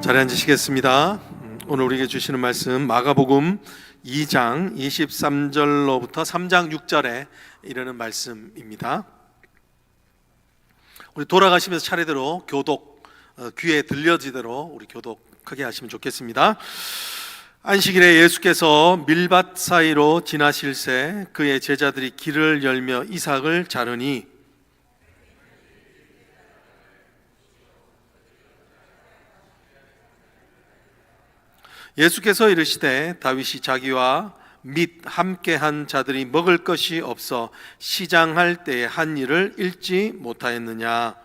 자리에 앉으시겠습니다. 오늘 우리에게 주시는 말씀 마가복음 2장 23절로부터 3장 6절에 이르는 말씀입니다. 우리 돌아가시면서 차례대로 교독, 귀에 들려지도록 우리 교독하게 하시면 좋겠습니다. 안식일에 예수께서 밀밭 사이로 지나실새 그의 제자들이 길을 열며 이삭을 자르니 예수께서 이르시되 다윗이 자기와 및 함께한 자들이 먹을 것이 없어 시장할 때에 한 일을 잊지 못하였느냐.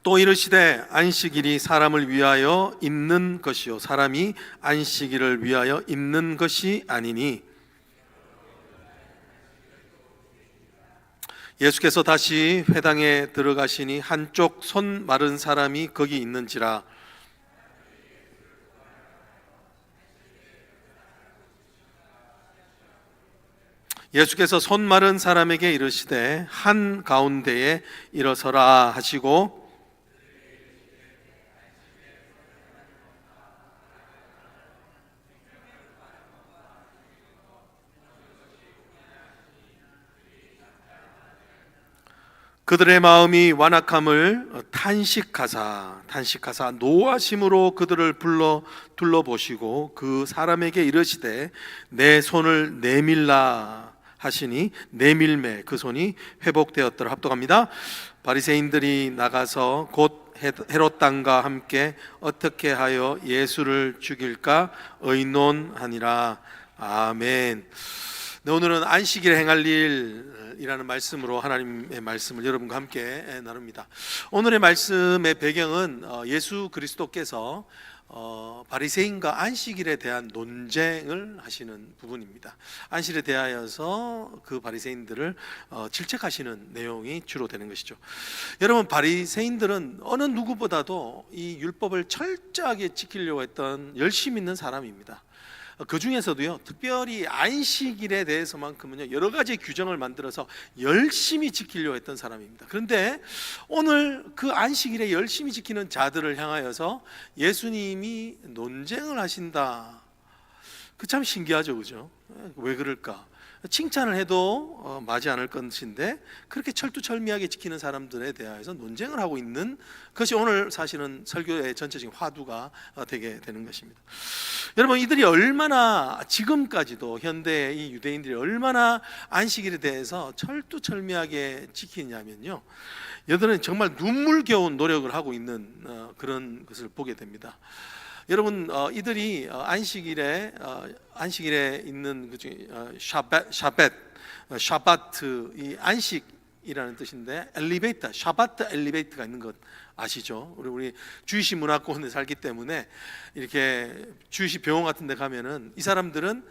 또 이르시되 안식일이 사람을 위하여 있는 것이요 사람이 안식일을 위하여 있는 것이 아니니. 예수께서 다시 회당에 들어가시니 한쪽 손 마른 사람이 거기 있는지라. 예수께서 손 마른 사람에게 이르시되 한 가운데에 일어서라 하시고 그들의 마음이 완악함을 탄식하사 노하심으로 그들을 불러 둘러보시고 그 사람에게 이르시되 내 손을 내밀라 하시니 내밀매 그 손이 회복되었더라. 합독합니다. 바리새인들이 나가서 곧 헤롯 당과 함께 어떻게 하여 예수를 죽일까 의논하니라. 아멘. 네, 오늘은 안식일에 행할 일이라는 말씀으로 하나님의 말씀을 여러분과 함께 나눕니다. 오늘의 말씀의 배경은 예수 그리스도께서 바리새인과 안식일에 대한 논쟁을 하시는 부분입니다. 안식일에 대하여서 그 바리새인들을 질책하시는 내용이 주로 되는 것이죠. 여러분, 바리새인들은 어느 누구보다도 이 율법을 철저하게 지키려고 했던 열심 있는 사람입니다. 그 중에서도요, 특별히 안식일에 대해서만큼은요, 여러 가지 규정을 만들어서 열심히 지키려고 했던 사람입니다. 그런데 오늘 그 안식일에 열심히 지키는 자들을 향하여서 예수님이 논쟁을 하신다. 그 참 신기하죠, 그죠? 왜 그럴까? 칭찬을 해도 맞지 않을 것인데 그렇게 철두철미하게 지키는 사람들에 대해서 논쟁을 하고 있는 것이 오늘 사실은 설교의 전체적인 화두가 되게 되는 것입니다. 여러분, 이들이 얼마나 지금까지도 현대의 이 유대인들이 얼마나 안식일에 대해서 철두철미하게 지키냐면요, 여들은 정말 눈물겨운 노력을 하고 있는 그런 것을 보게 됩니다. 여러분, 이들이 안식일에 있는 그 중에 샤바트, 이 안식이라는 뜻인데 엘리베이터, 샤바트 엘리베이터가 있는 것 아시죠? 우리 주이시 문화권에 살기 때문에 이렇게 주이시 병원 같은 데 가면은 이 사람들은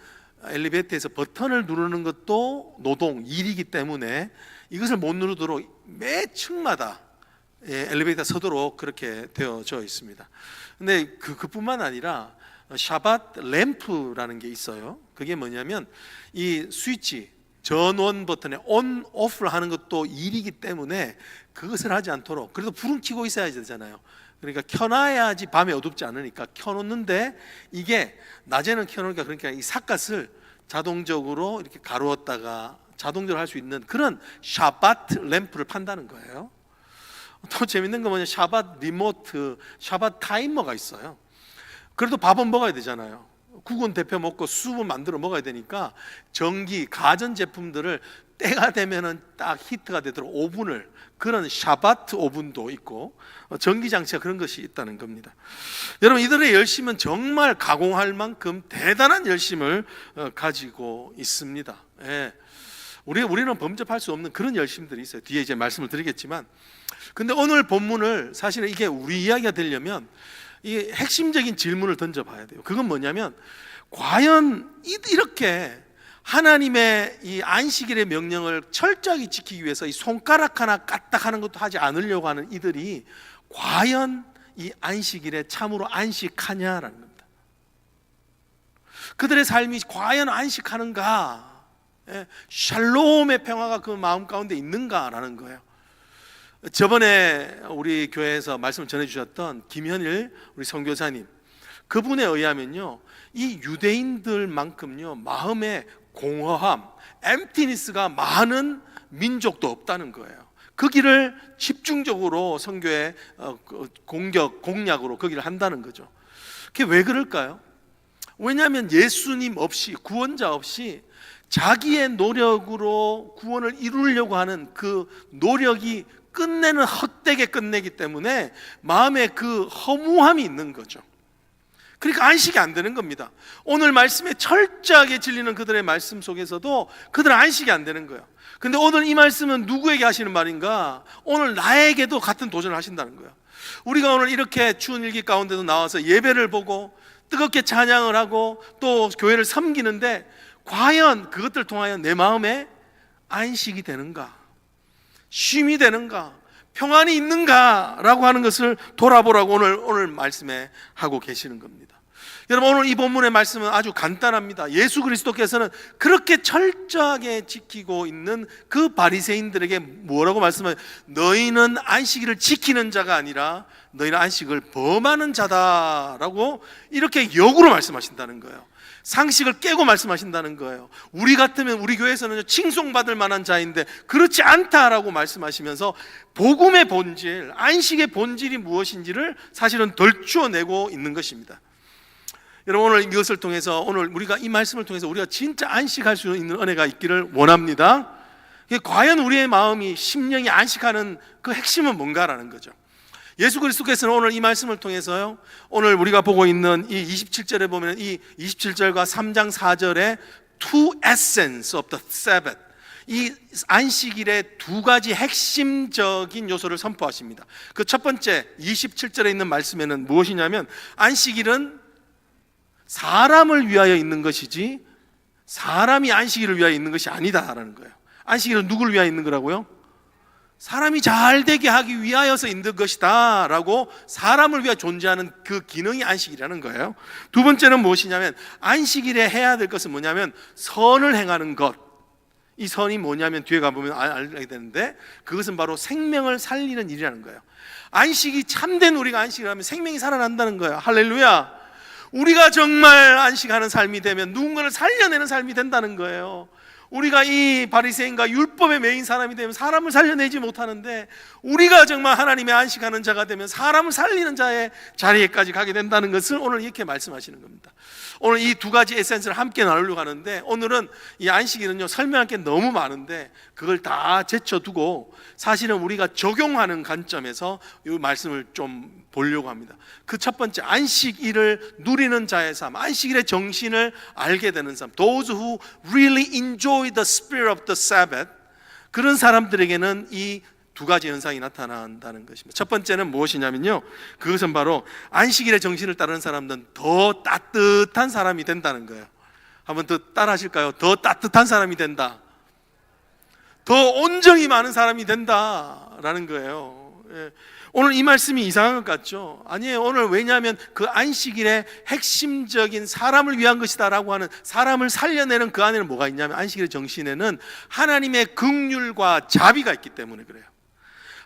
엘리베이터에서 버튼을 누르는 것도 노동, 일이기 때문에 이것을 못 누르도록 매 층마다 엘리베이터 서도록 그렇게 되어져 있습니다. 근데 그뿐만 아니라 샤밧 램프라는 게 있어요. 그게 뭐냐면 이 스위치, 전원 버튼에 온, 오프를 하는 것도 일이기 때문에 그것을 하지 않도록, 그래도 불은 켜고 있어야 되잖아요. 그러니까 켜놔야지 밤에 어둡지 않으니까 켜놓는데 이게 낮에는 켜놓으니까, 그러니까 이 삿갓을 자동적으로 이렇게 가루었다가 자동적으로 할 수 있는 그런 샤밧 램프를 판다는 거예요. 또 재밌는 건 뭐냐, 샤밧 리모트, 샤밧 타이머가 있어요. 그래도 밥은 먹어야 되잖아요. 국은 데펴 먹고 수분 만들어 먹어야 되니까 전기, 가전 제품들을 때가 되면은 딱 히트가 되도록 오븐을, 그런 샤밧 오븐도 있고 전기 장치가 그런 것이 있다는 겁니다. 여러분, 이들의 열심은 정말 가공할 만큼 대단한 열심을 가지고 있습니다. 예. 우리는 범접할 수 없는 그런 열심들이 있어요. 뒤에 이제 말씀을 드리겠지만, 근데 오늘 본문을 사실은 이게 우리 이야기가 되려면 이 핵심적인 질문을 던져봐야 돼요. 그건 뭐냐면, 과연 이렇게 하나님의 이 안식일의 명령을 철저하게 지키기 위해서 이 손가락 하나 까딱하는 것도 하지 않으려고 하는 이들이 과연 이 안식일에 참으로 안식하냐라는 겁니다. 그들의 삶이 과연 안식하는가? 샬롬의 평화가 그 마음 가운데 있는가라는 거예요. 저번에 우리 교회에서 말씀을 전해주셨던 김현일 우리 선교사님, 그분에 의하면요, 이 유대인들만큼요 마음에 공허함, 엠티니스가 많은 민족도 없다는 거예요. 그 길을 집중적으로 선교의 공략으로 그 길을 한다는 거죠. 그게 왜 그럴까요? 왜냐하면 예수님 없이, 구원자 없이 자기의 노력으로 구원을 이루려고 하는 그 노력이 끝내는 헛되게 끝내기 때문에 마음에 그 허무함이 있는 거죠. 그러니까 안식이 안 되는 겁니다. 오늘 말씀에 철저하게 진리는 그들의 말씀 속에서도 그들은 안식이 안 되는 거예요. 근데 오늘 이 말씀은 누구에게 하시는 말인가? 오늘 나에게도 같은 도전을 하신다는 거예요. 우리가 오늘 이렇게 추운 일기 가운데도 나와서 예배를 보고 뜨겁게 찬양을 하고 또 교회를 섬기는데 과연 그것들 통하여 내 마음에 안식이 되는가? 쉼이 되는가? 평안이 있는가? 라고 하는 것을 돌아보라고 오늘 말씀에 하고 계시는 겁니다. 여러분, 오늘 이 본문의 말씀은 아주 간단합니다. 예수 그리스도께서는 그렇게 철저하게 지키고 있는 그 바리새인들에게 뭐라고 말씀하세요? 너희는 안식일을 지키는 자가 아니라 너희는 안식을 범하는 자다라고 이렇게 역으로 말씀하신다는 거예요. 상식을 깨고 말씀하신다는 거예요. 우리 같으면 우리 교회에서는 칭송받을 만한 자인데 그렇지 않다라고 말씀하시면서 복음의 본질, 안식의 본질이 무엇인지를 사실은 덜추어내고 있는 것입니다. 여러분, 오늘 이것을 통해서, 오늘 우리가 이 말씀을 통해서 우리가 진짜 안식할 수 있는 은혜가 있기를 원합니다. 과연 우리의 마음이, 심령이 안식하는 그 핵심은 뭔가라는 거죠. 예수 그리스도께서는 오늘 이 말씀을 통해서요, 오늘 우리가 보고 있는 이 27절에 보면 이 27절과 3장 4절에 two essence of the Sabbath, 이 안식일의 두 가지 핵심적인 요소를 선포하십니다. 그 첫 번째 27절에 있는 말씀에는 무엇이냐면 안식일은 사람을 위하여 있는 것이지 사람이 안식일을 위하여 있는 것이 아니다라는 거예요. 안식일은 누구를 위하여 있는 거라고요? 사람이 잘 되게 하기 위하여서 있는 것이다 라고 사람을 위하여 존재하는 그 기능이 안식이라는 거예요. 두 번째는 무엇이냐면 안식일에 해야 될 것은 뭐냐면 선을 행하는 것. 이 선이 뭐냐면 뒤에 가보면 알게 되는데 그것은 바로 생명을 살리는 일이라는 거예요. 안식이 참된 우리가 안식을 하면 생명이 살아난다는 거예요. 할렐루야. 우리가 정말 안식하는 삶이 되면 누군가를 살려내는 삶이 된다는 거예요. 우리가 이 바리새인과 율법에 매인 사람이 되면 사람을 살려내지 못하는데 우리가 정말 하나님의 안식하는 자가 되면 사람을 살리는 자의 자리에까지 가게 된다는 것을 오늘 이렇게 말씀하시는 겁니다. 오늘 이 두 가지 에센스를 함께 나누려고 하는데 오늘은 이 안식일은요 설명할 게 너무 많은데 그걸 다 제쳐두고 사실은 우리가 적용하는 관점에서 이 말씀을 좀 보려고 합니다. 그 첫 번째, 안식일을 누리는 자의 삶, 안식일의 정신을 알게 되는 삶, those who really enjoy the spirit of the Sabbath, 그런 사람들에게는 이 두 가지 현상이 나타난다는 것입니다. 첫 번째는 무엇이냐면요, 그것은 바로 안식일의 정신을 따르는 사람들은 더 따뜻한 사람이 된다는 거예요. 한번 더 따라 하실까요? 더 따뜻한 사람이 된다, 더 온정이 많은 사람이 된다라는 거예요. 오늘 이 말씀이 이상한 것 같죠? 아니에요. 오늘 왜냐하면 그 안식일의 핵심적인 사람을 위한 것이다 라고 하는, 사람을 살려내는 그 안에는 뭐가 있냐면 안식일의 정신에는 하나님의 긍휼과 자비가 있기 때문에 그래요.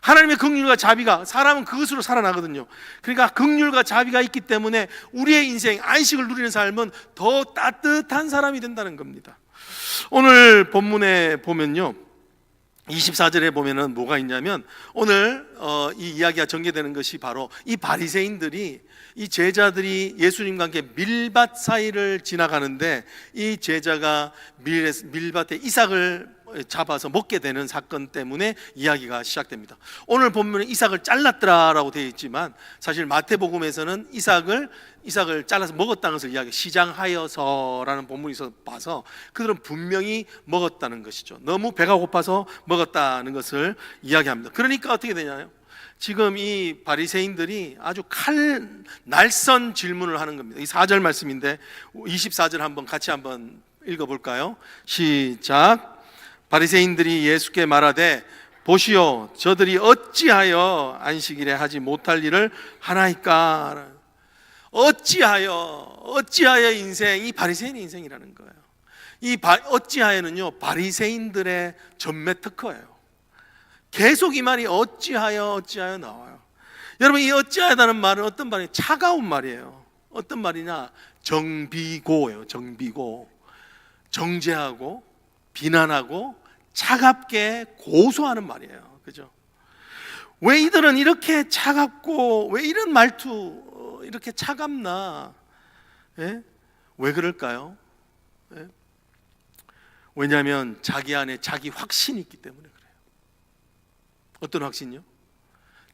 하나님의 긍휼과 자비가, 사람은 그것으로 살아나거든요. 그러니까 긍휼과 자비가 있기 때문에 우리의 인생, 안식을 누리는 삶은 더 따뜻한 사람이 된다는 겁니다. 오늘 본문에 보면요 24절에 보면은 뭐가 있냐면 오늘 이 이야기가 전개되는 것이 바로 이 바리새인들이, 이 제자들이 예수님과 함께 밀밭 사이를 지나가는데 이 제자가 밀밭에 이삭을 잡아서 먹게 되는 사건 때문에 이야기가 시작됩니다. 오늘 본문에 이삭을 잘랐더라라고 되어 있지만 사실 마태복음에서는 이삭을 잘라서 먹었다는 것을 이야기, 시장하여서라는 본문이 있어서 봐서 그들은 분명히 먹었다는 것이죠. 너무 배가 고파서 먹었다는 것을 이야기합니다. 그러니까 어떻게 되냐요? 지금 이 바리새인들이 아주 날선 질문을 하는 겁니다. 이 4절 말씀인데 24절 한번 같이 한번 읽어볼까요? 시작. 바리새인들이 예수께 말하되 보시오, 저들이 어찌하여 안식일에 하지 못할 일을 하나이까? 어찌하여 인생이 바리새인의 인생이라는 거예요. 어찌하여는요, 바리새인들의 전매 특허예요. 계속 이 말이 어찌하여 나와요. 여러분, 이 어찌하다는 말은 어떤 말이에요? 차가운 말이에요. 어떤 말이냐? 정비고예요. 정비고. 정죄하고 비난하고 차갑게 고소하는 말이에요. 그죠? 왜 이들은 이렇게 차갑고 왜 이런 말투 이렇게 차갑나? 예? 왜 그럴까요? 예? 왜냐하면 자기 안에 자기 확신이 있기 때문에 그래요. 어떤 확신이요?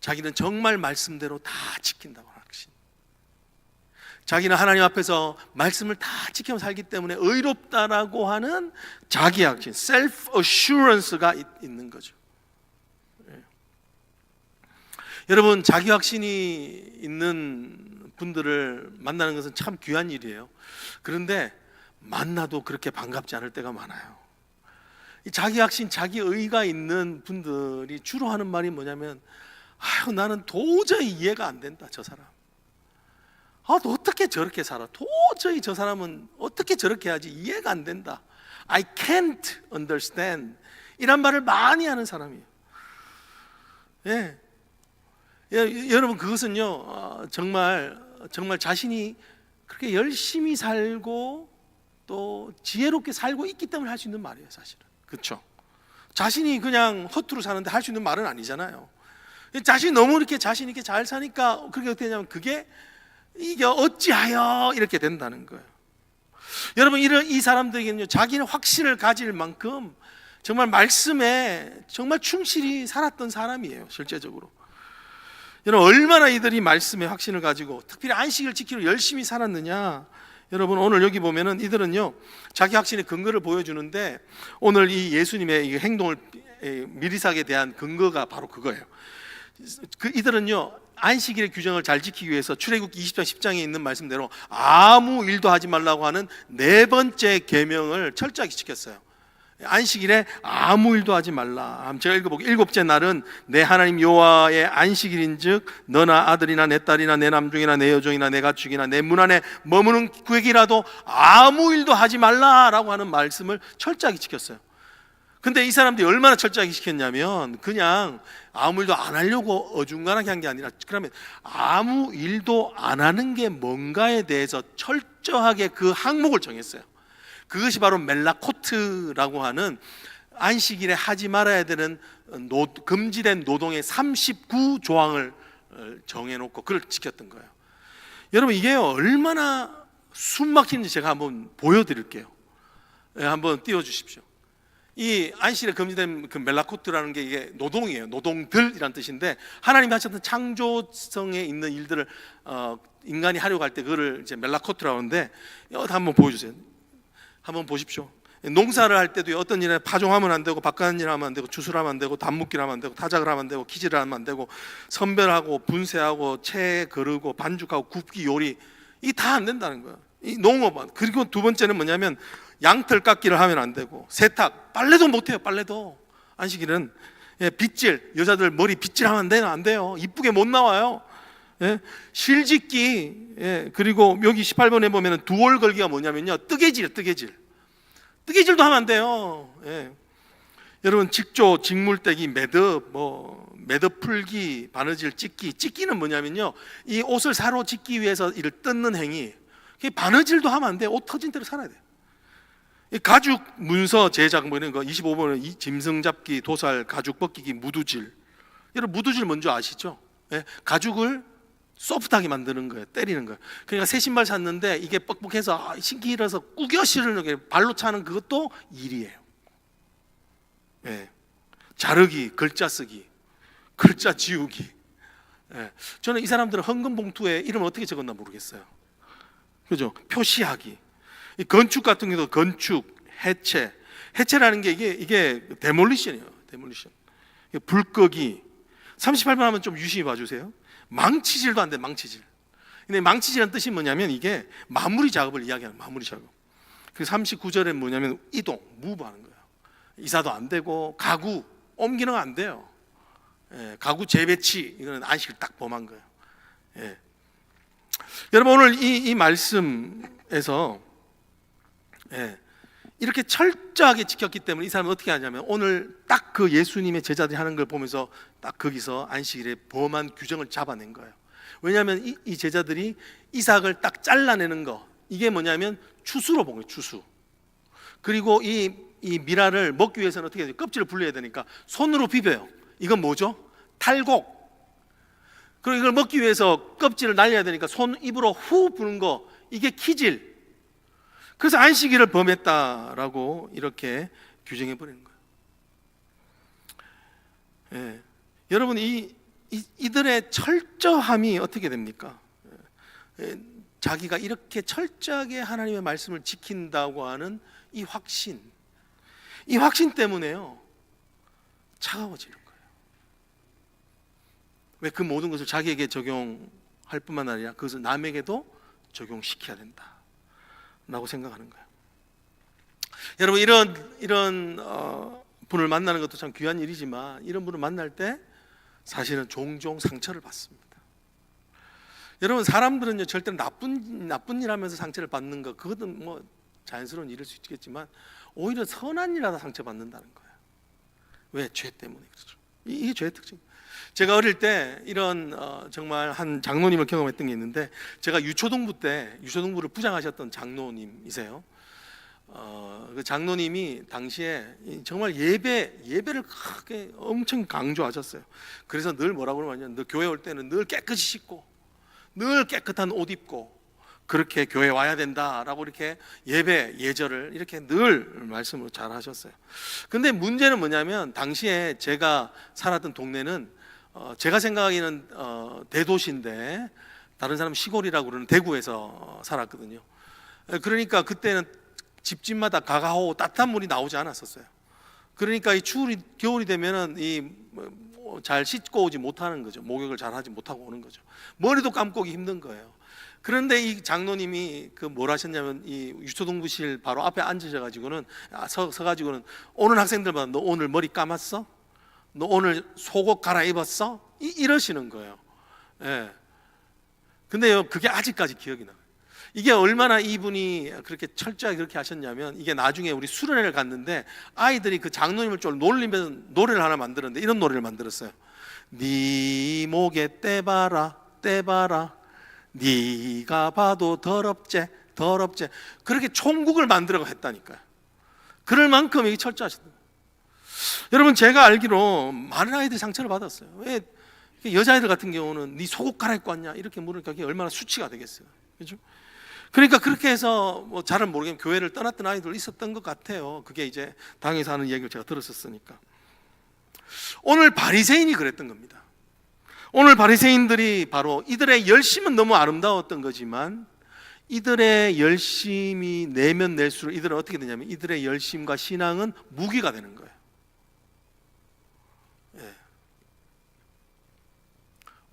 자기는 정말 말씀대로 다 지킨다고 하는 확신. 자기는 하나님 앞에서 말씀을 다 지켜 살기 때문에 의롭다라고 하는 자기 확신, self assurance가 있는 거죠. 예. 여러분, 자기 확신이 있는 분들을 만나는 것은 참 귀한 일이에요. 그런데 만나도 그렇게 반갑지 않을 때가 많아요. 이 자기 확신, 자기 의가 있는 분들이 주로 하는 말이 뭐냐면, 나는 도저히 이해가 안 된다, 저 사람. 너 어떻게 저렇게 살아? 도저히 저 사람은 어떻게 저렇게 하지? 이해가 안 된다. I can't understand. 이란 말을 많이 하는 사람이에요. 예. 여러분, 그것은요, 정말 자신이 그렇게 열심히 살고 또 지혜롭게 살고 있기 때문에 할 수 있는 말이에요, 사실은. 그렇죠? 자신이 그냥 허투루 사는데 할 수 있는 말은 아니잖아요. 자신이 너무 이렇게 자신 있게 잘 사니까 그렇게 어떻게 되냐면 이게 어찌하여 이렇게 된다는 거예요. 여러분, 이 사람들에게는요, 자기는 확신을 가질 만큼 정말 말씀에 정말 충실히 살았던 사람이에요, 실제적으로. 여러분, 얼마나 이들이 말씀에 확신을 가지고 특별히 안식을 지키려 열심히 살았느냐. 여러분, 오늘 여기 보면은 이들은요, 자기 확신의 근거를 보여주는데, 오늘 이 예수님의 이 행동을 미리삭에 대한 근거가 바로 그거예요. 이들은요, 안식일의 규정을 잘 지키기 위해서 출애굽기 20장 10장에 있는 말씀대로 아무 일도 하지 말라고 하는 네 번째 계명을 철저하게 지켰어요. 안식일에 아무 일도 하지 말라. 제가 읽어볼게요. 일곱째 날은 내 하나님 여호와의 안식일인즉 너나 아들이나 내 딸이나 내 남종이나 내 여종이나 내 가축이나 내 문 안에 머무는 객이라도 아무 일도 하지 말라라고 하는 말씀을 철저하게 지켰어요. 근데 이 사람들이 얼마나 철저하게 지켰냐면, 그냥 아무 일도 안 하려고 어중간하게 한 게 아니라, 그러면 아무 일도 안 하는 게 뭔가에 대해서 철저하게 그 항목을 정했어요. 그것이 바로 멜라코트라고 하는 안식일에 하지 말아야 되는 금지된 노동의 39조항을 정해놓고 그걸 지켰던 거예요. 여러분, 이게 얼마나 숨막히는지 제가 한번 보여드릴게요. 한번 띄워주십시오. 이 안식일에 금지된 그 멜라코트라는 게 이게 노동이에요. 노동들이란 뜻인데, 하나님이 하셨던 창조성에 있는 일들을 인간이 하려고 할 때 그거를 이제 멜라코트라고 하는데, 한번 보여주세요. 한번 보십시오. 농사를 할 때도 어떤 일에 파종하면 안 되고, 밭가는 일 하면 안 되고, 주술하면 안 되고, 단묶기를 하면 안 되고, 타작을 하면 안 되고, 기질을 하면 안 되고, 선별하고 분쇄하고 채 거르고 반죽하고 굽기 요리, 이 다 안 된다는 거예요. 이 농업은. 그리고 두 번째는 뭐냐면 양털 깎기를 하면 안 되고, 세탁, 빨래도 못 해요. 빨래도 안식일은. 빗질, 여자들 머리 빗질하면 안 돼요. 이쁘게 못 나와요. 실짓기, 그리고 여기 18번에 보면은 두월 걸기가 뭐냐면요, 뜨개질도 하면 안 돼요. 여러분, 직조, 직물떼기, 매듭 풀기, 바느질 찢기는 뭐냐면요, 이 옷을 사로 찢기 위해서 이를 뜯는 행위. 바느질도 하면 안 돼요. 옷 터진 대로 살아야 돼요. 가죽 문서 제작 이런 거 25번은 짐승 잡기, 도살, 가죽 벗기기, 무두질. 여러분, 무두질 뭔지 아시죠? 가죽을 소프트하게 만드는 거예요. 때리는 거예요. 그러니까 새 신발 샀는데 이게 뻑뻑해서 신기 일어서 꾸겨 신는 게 발로 차는 그것도 일이에요. 자르기, 글자 쓰기, 글자 지우기. 저는 이 사람들은 헌금 봉투에 이름을 어떻게 적었나 모르겠어요. 그죠? 표시하기. 이 건축 같은 경우도 건축, 해체라는 게 이게 데몰리션이에요. 데몰리션. 불 끄기. 38번 하면 좀 유심히 봐주세요. 망치질도 안 돼, 망치질. 근데 망치질이라는 뜻이 뭐냐면 이게 마무리 작업을 이야기하는 마무리 작업. 그 39절에 뭐냐면 이동, 무브하는 거예요. 이사도 안 되고, 가구 옮기는 거 안 돼요. 가구 재배치, 이거는 안식을 딱 범한 거예요. 여러분 오늘 이 말씀에서 이렇게 철저하게 지켰기 때문에 이 사람은 어떻게 하냐면 오늘 딱 그 예수님의 제자들이 하는 걸 보면서 딱 거기서 안식일에 범한 규정을 잡아낸 거예요. 왜냐하면 이 제자들이 이삭을 딱 잘라내는 거, 이게 뭐냐면 추수로 본 거예요. 추수. 그리고 이 미라를 먹기 위해서는 어떻게 해야 돼요? 껍질을 분리해야 되니까 손으로 비벼요. 이건 뭐죠? 탈곡. 그리고 이걸 먹기 위해서 껍질을 날려야 되니까 손 입으로 후 부는 거, 이게 키질. 그래서 안식일을 범했다라고 이렇게 규정해 버리는 거예요. 여러분 이들의 철저함이 어떻게 됩니까? 자기가 이렇게 철저하게 하나님의 말씀을 지킨다고 하는 이 확신 때문에요 차가워지는 거예요. 왜? 그 모든 것을 자기에게 적용할 뿐만 아니라 그것을 남에게도 적용시켜야 된다 라고 생각하는 거예요. 여러분 이런 분을 만나는 것도 참 귀한 일이지만 이런 분을 만날 때 사실은 종종 상처를 받습니다. 여러분 사람들은요 절대로 나쁜 일 하면서 상처를 받는 거, 그것은 뭐 자연스러운 일일 수 있겠지만 오히려 선한 일 하다 상처받는다는 거예요. 왜? 죄 때문에 그렇죠. 이게 죄의 특징. 제가 어릴 때 이런 정말 한 장로님을 경험했던 게 있는데, 제가 유초동부 때 유초동부를 부장하셨던 장로님이세요. 그 장로님이 당시에 정말 예배를 크게 엄청 강조하셨어요. 그래서 늘 뭐라고 그러냐면, 너 교회 올 때는 늘 깨끗이 씻고 늘 깨끗한 옷 입고 그렇게 교회 와야 된다라고 이렇게 예절을 이렇게 늘 말씀으로 잘 하셨어요. 근데 문제는 뭐냐면 당시에 제가 살았던 동네는 제가 생각하기에는 대도시인데 다른 사람은 시골이라고 그러는 대구에서 살았거든요. 그러니까 그때는 집집마다 가가하고 따뜻한 물이 나오지 않았었어요. 그러니까 이 겨울이 되면은 잘 씻고 오지 못하는 거죠. 목욕을 잘 하지 못하고 오는 거죠. 머리도 감고 오기 힘든 거예요. 그런데 이 장로님이 뭘 하셨냐면 이 유초동부실 바로 앞에 앉으셔가지고는 서가지고는 오는 학생들마다 너 오늘 머리 감았어? 너 오늘 속옷 갈아입었어? 이러시는 거예요. 근데요 그게 아직까지 기억이 나요. 이게 얼마나 이분이 그렇게 철저하게 그렇게 하셨냐면, 이게 나중에 우리 수련회를 갔는데 아이들이 그 장로님을 좀 놀리면서 노래를 하나 만들었는데 이런 노래를 만들었어요. 네 목에 떼봐라 떼봐라 네가 봐도 더럽제 더럽제. 그렇게 총국을 만들어가 했다니까요. 그럴 만큼 이게 철저하시다. 여러분 제가 알기로 많은 아이들이 상처를 받았어요. 왜? 여자애들 같은 경우는 네 속옷 갈아입고 왔냐 이렇게 물으니까 그게 얼마나 수치가 되겠어요. 그렇죠? 그러니까 그렇게 해서 뭐 잘은 모르겠지만 교회를 떠났던 아이들 있었던 것 같아요. 그게 이제 당에서 하는 얘기를 제가 들었었으니까. 오늘 바리새인이 그랬던 겁니다. 오늘 바리새인들이 바로 이들의 열심은 너무 아름다웠던 거지만 이들의 열심이 내면 낼수록 이들은 어떻게 되냐면 이들의 열심과 신앙은 무기가 되는 거예요.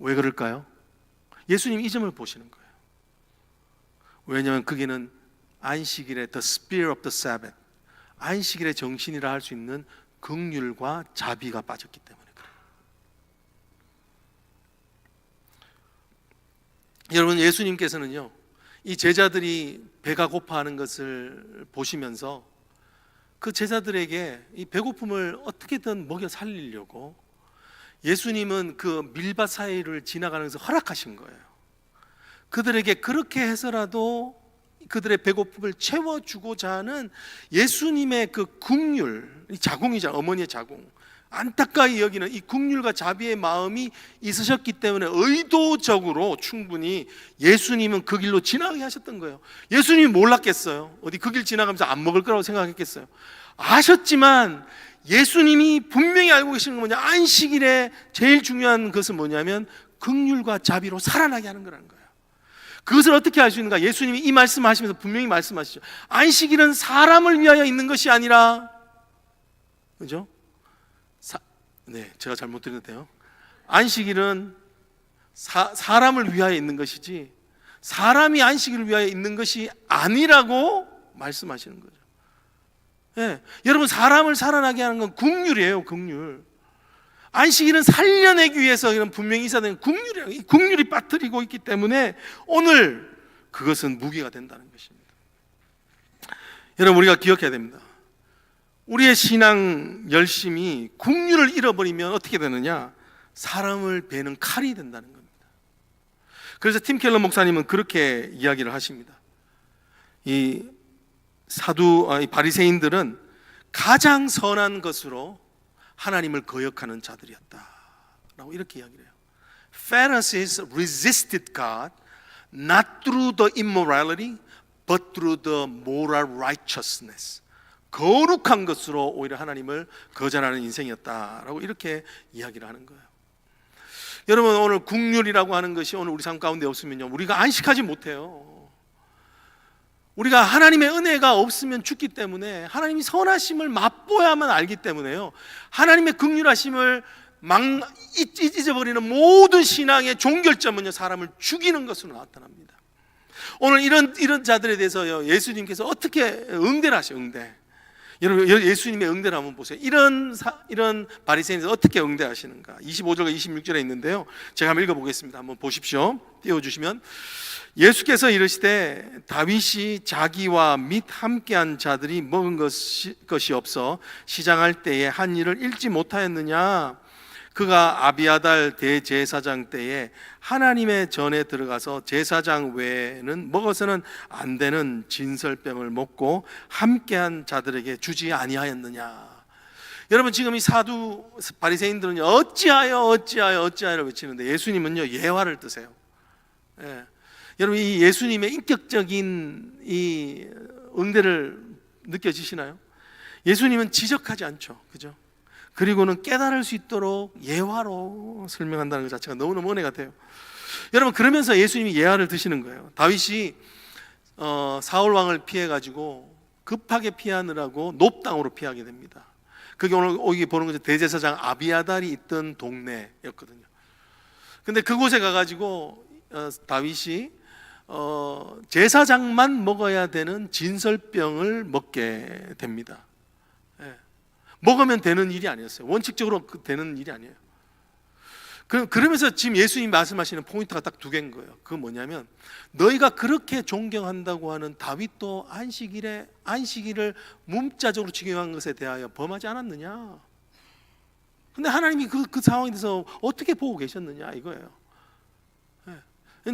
왜 그럴까요? 예수님 이 점을 보시는 거예요. 왜냐하면 거기는 안식일의 the spirit of the Sabbath, 안식일의 정신이라 할 수 있는 긍휼과 자비가 빠졌기 때문에 그래요. 여러분 예수님께서는요 이 제자들이 배가 고파하는 것을 보시면서 그 제자들에게 이 배고픔을 어떻게든 먹여 살리려고 예수님은 그 밀밭 사이를 지나가면서 허락하신 거예요. 그들에게 그렇게 해서라도 그들의 배고픔을 채워주고자 하는 예수님의 그 긍휼, 이 자궁이자 어머니의 자궁, 안타까이 여기는 이 긍휼과 자비의 마음이 있으셨기 때문에 의도적으로 충분히 예수님은 그 길로 지나가게 하셨던 거예요. 예수님이 몰랐겠어요? 어디 그 길 지나가면서 안 먹을 거라고 생각했겠어요? 아셨지만 예수님이 분명히 알고 계시는 건 뭐냐? 안식일에 제일 중요한 것은 뭐냐면 긍휼과 자비로 살아나게 하는 거라는 거예요. 그것을 어떻게 알 수 있는가? 예수님이 이 말씀하시면서 분명히 말씀하시죠. 안식일은 사람을 위하여 있는 것이 아니라, 그죠? 네, 제가 잘못 들었는데요. 안식일은 사람을 위하여 있는 것이지 사람이 안식일을 위하여 있는 것이 아니라고 말씀하시는 거죠. 네, 여러분 사람을 살아나게 하는 건 긍휼이에요. 긍휼. 안식일은 살려내기 위해서 이런 분명히 있어야 되는 국률이 빠뜨리고 있기 때문에 오늘 그것은 무기가 된다는 것입니다. 여러분, 우리가 기억해야 됩니다. 우리의 신앙 열심이 국률을 잃어버리면 어떻게 되느냐? 사람을 베는 칼이 된다는 겁니다. 그래서 팀 켈러 목사님은 그렇게 이야기를 하십니다. 이 바리새인들은 가장 선한 것으로 하나님을 거역하는 자들이었다라고 이렇게 이야기를 해요. Pharisees resisted God not through the immorality but through the moral righteousness. 거룩한 것으로 오히려 하나님을 거절하는 인생이었다라고 이렇게 이야기를 하는 거예요. 여러분, 오늘 국률이라고 하는 것이 오늘 우리 삶 가운데 없으면요, 우리가 안식하지 못해요. 우리가 하나님의 은혜가 없으면 죽기 때문에 하나님이 선하심을 맛보야만 알기 때문에요, 하나님의 긍휼하심을 잊어버리는 모든 신앙의 종결점은요, 사람을 죽이는 것으로 나타납니다. 오늘 이런 자들에 대해서요, 예수님께서 어떻게 응대를 하셔요? 여러분, 예수님의 응대를 한번 보세요. 이런 바리새인에서 어떻게 응대하시는가? 25절과 26절에 있는데요, 제가 한번 읽어보겠습니다. 한번 보십시오. 띄워주시면, 예수께서 이르시되 다윗이 자기와 및 함께한 자들이 먹은 것이 없어 시장할 때에 한 일을 잃지 못하였느냐? 그가 아비아달 대제사장 때에 하나님의 전에 들어가서 제사장 외에는 먹어서는 안 되는 진설병을 먹고 함께한 자들에게 주지 아니하였느냐? 여러분, 지금 이 사두 바리새인들은 어찌하여 외치는데 예수님은요, 예화를 뜨세요. 예. 여러분, 이 예수님의 인격적인 이 응대를 느껴지시나요? 예수님은 지적하지 않죠, 그죠? 그리고는 깨달을 수 있도록 예화로 설명한다는 것 자체가 너무너무 은혜 같아요. 여러분, 그러면서 예수님이 예화를 드시는 거예요. 다윗이 사울 왕을 피해가지고 급하게 피하느라고 높당으로 피하게 됩니다. 그게 오늘 여기 보는 거죠. 대제사장 아비아달이 있던 동네였거든요. 근데 그곳에 가가지고 다윗이 제사장만 먹어야 되는 진설병을 먹게 됩니다. 먹으면 되는 일이 아니었어요. 원칙적으로 되는 일이 아니에요. 그러면서 지금 예수님이 말씀하시는 포인트가 딱 두 개인 거예요. 그건 뭐냐면, 너희가 그렇게 존경한다고 하는 다윗도 안식일을 문자적으로 지경한 것에 대하여 범하지 않았느냐? 근데 하나님이 그 상황에 대해서 어떻게 보고 계셨느냐 이거예요.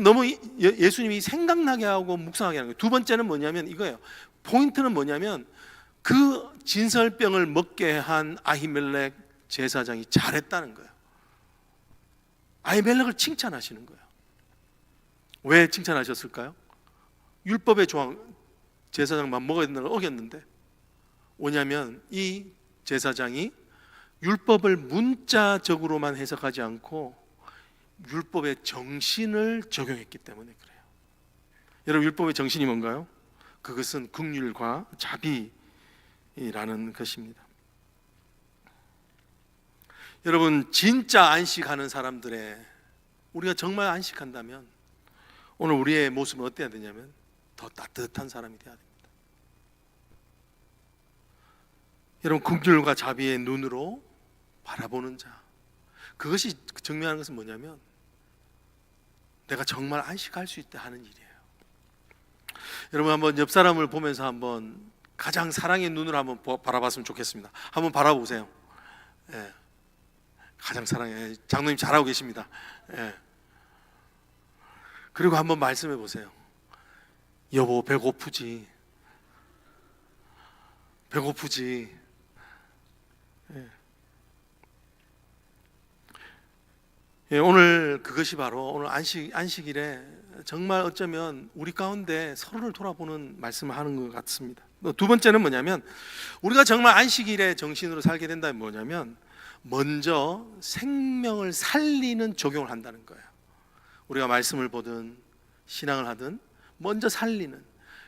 너무 예수님이 생각나게 하고 묵상하게 하는 거예요. 두 번째는 뭐냐면 이거예요. 포인트는 뭐냐면, 그 진설병을 먹게 한 아히멜렉 제사장이 잘했다는 거예요. 아히멜렉을 칭찬하시는 거예요. 왜 칭찬하셨을까요? 율법의 조항, 제사장만 먹어야 된다는 걸 어겼는데, 뭐냐면 이 제사장이 율법을 문자적으로만 해석하지 않고 율법의 정신을 적용했기 때문에 그래요. 여러분, 율법의 정신이 뭔가요? 그것은 긍휼과 자비라는 것입니다. 여러분, 진짜 안식하는 사람들의, 우리가 정말 안식한다면 오늘 우리의 모습은 어때야 되냐면 더 따뜻한 사람이 되어야 됩니다. 여러분, 긍휼과 자비의 눈으로 바라보는 자, 그것이 증명하는 것은 뭐냐면 내가 정말 안식할 수 있다 하는 일이에요. 여러분, 한번 옆 사람을 보면서 한번 가장 사랑의 눈으로 한번 바라봤으면 좋겠습니다. 한번 바라보세요. 예. 가장 사랑해. 장로님 잘하고 계십니다. 예. 그리고 한번 말씀해 보세요. 여보, 배고프지? 예. 예, 오늘 그것이 바로 오늘 안식일에 정말 어쩌면 우리 가운데 서로를 돌아보는 말씀을 하는 것 같습니다. 두 번째는 뭐냐면, 우리가 정말 안식일의 정신으로 살게 된다면 뭐냐면, 먼저 생명을 살리는 적용을 한다는 거예요. 우리가 말씀을 보든 신앙을 하든 먼저 살리는,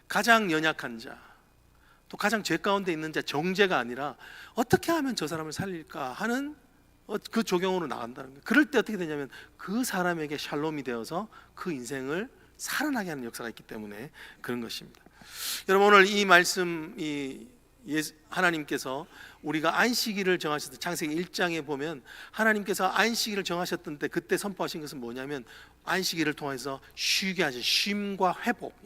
가장 연약한 자, 또 가장 죄 가운데 있는 자, 정죄가 아니라 어떻게 하면 저 사람을 살릴까 하는 그 적용으로 나간다는 거예요. 그럴 때 어떻게 되냐면 그 사람에게 샬롬이 되어서 그 인생을 살아나게 하는 역사가 있기 때문에 그런 것입니다. 여러분, 오늘 이 말씀, 이 하나님께서 우리가 안식일을 정하셨을 때 창세기 1장에 보면 하나님께서 안식일을 정하셨던 때 그때 선포하신 것은 뭐냐면 안식일을 통해서 쉬게 하신 쉼과 회복.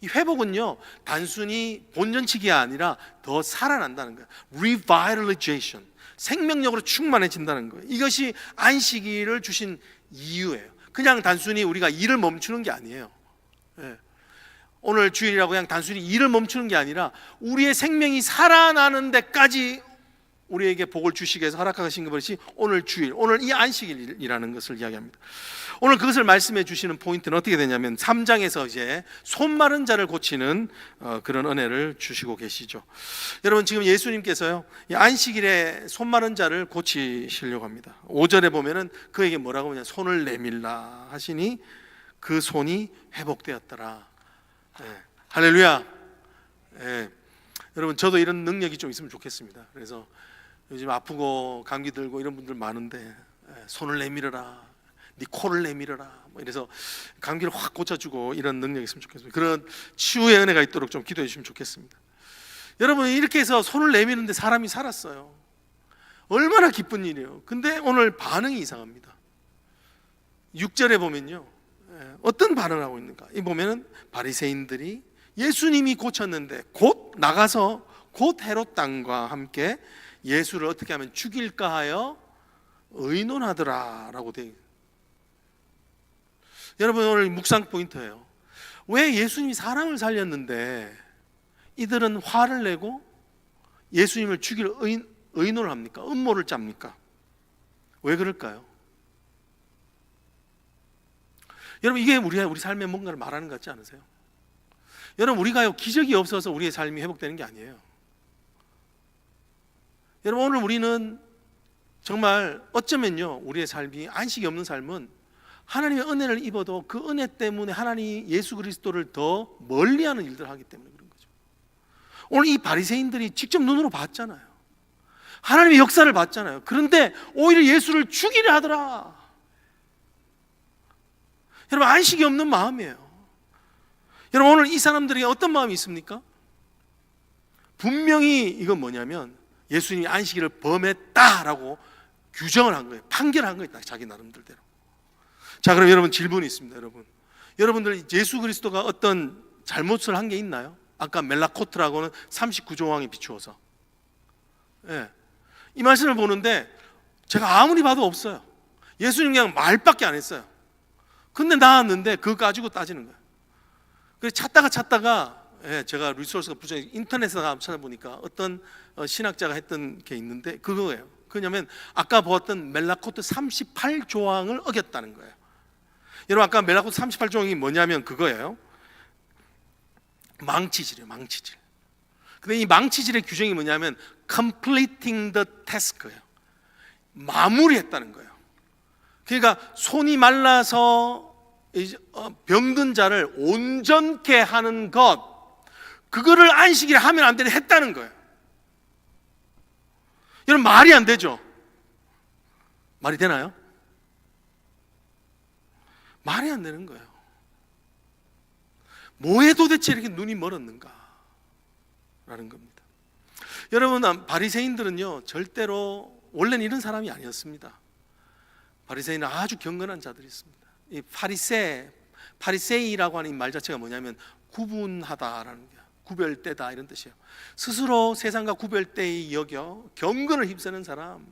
이 회복은요 단순히 본전치기가 아니라 더 살아난다는 거예요. Revitalization, 생명력으로 충만해진다는 거예요. 이것이 안식일을 주신 이유예요. 그냥 단순히 우리가 일을 멈추는 게 아니에요. 오늘 주일이라고 그냥 단순히 일을 멈추는 게 아니라 우리의 생명이 살아나는 데까지 우리에게 복을 주시기 위해서 허락하신 것이 오늘 주일, 오늘 이 안식일이라는 것을 이야기합니다. 오늘 그것을 말씀해 주시는 포인트는 어떻게 되냐면 3장에서 이제 손 마른 자를 고치는 그런 은혜를 주시고 계시죠. 여러분 지금 예수님께서요 이 안식일에 손 마른 자를 고치시려고 합니다. 5절에 보면은 그에게 뭐라고 하냐, 손을 내밀라 하시니 그 손이 회복되었더라. 할렐루야. 여러분 저도 이런 능력이 좀 있으면 좋겠습니다. 그래서 요즘 아프고 감기 들고 이런 분들 많은데 손을 내밀어라, 네 코를 내밀어라 뭐 이래서 감기를 확 고쳐주고 이런 능력이 있으면 좋겠습니다. 그런 치유의 은혜가 있도록 좀 기도해 주시면 좋겠습니다. 여러분 이렇게 해서 손을 내미는데 사람이 살았어요. 얼마나 기쁜 일이에요. 근데 오늘 반응이 이상합니다. 6절에 보면요 어떤 반응을 하고 있는가? 이 보면은 바리새인들이 예수님이 고쳤는데 곧 나가서 곧 헤롯 당과 함께 예수를 어떻게 하면 죽일까 하여 의논하더라라고 되어 있어요. 여러분 오늘 묵상 포인트예요. 왜 예수님이 사람을 살렸는데 이들은 화를 내고 예수님을 죽일 의논을 합니까? 음모를 짭니까? 왜 그럴까요? 여러분 이게 우리 삶의 뭔가를 말하는 것 같지 않으세요? 여러분 우리가요 기적이 없어서 우리의 삶이 회복되는 게 아니에요. 여러분 오늘 우리는 정말 어쩌면요 우리의 삶이 안식이 없는 삶은 하나님의 은혜를 입어도 그 은혜 때문에 하나님 예수 그리스도를 더 멀리하는 일들을 하기 때문에 그런 거죠. 오늘 이 바리새인들이 직접 눈으로 봤잖아요. 하나님의 역사를 봤잖아요. 그런데 오히려 예수를 죽이려 하더라. 여러분 안식이 없는 마음이에요. 여러분 오늘 이 사람들에게 어떤 마음이 있습니까? 분명히 이건 뭐냐면 예수님이 안식일을 범했다라고 규정을 한 거예요. 판결한 거예요. 자기 나름대로. 자 그럼 여러분 질문이 있습니다. 여러분들 예수 그리스도가 어떤 잘못을 한 게 있나요? 아까 멜라코트라고는 39조항에 비추어서 이 말씀을 보는데 제가 아무리 봐도 없어요. 예수님 그냥 말밖에 안 했어요. 근데 나왔는데 그거 가지고 따지는 거예요. 그래서 찾다가 제가 리소스가 부족해서 인터넷에서 찾아보니까 어떤 신학자가 했던 게 있는데 그거예요. 그냐면 아까 보았던 멜라코트 38조항을 어겼다는 거예요. 여러분 아까 멜라코트 38조항이 뭐냐면 그거예요. 망치질이에요. 망치질. 근데 이 망치질의 규정이 뭐냐면 completing the task예요. 마무리했다는 거예요. 그러니까 손이 말라서 병든 자를 온전케 하는 것, 그거를 안식일에 하면 안 되는 했다는 거예요. 여러분 말이 안 되죠? 말이 되나요? 말이 안 되는 거예요. 뭐에 도대체 이렇게 눈이 멀었는가? 라는 겁니다. 여러분 바리새인들은요 절대로 원래는 이런 사람이 아니었습니다. 바리새인은 아주 경건한 자들이 있습니다. 이 파리세이라고 하는 이 말 자체가 뭐냐면 구분하다라는 게 구별되다 이런 뜻이에요. 스스로 세상과 구별되이 여겨 경건을 힘쓰는 사람,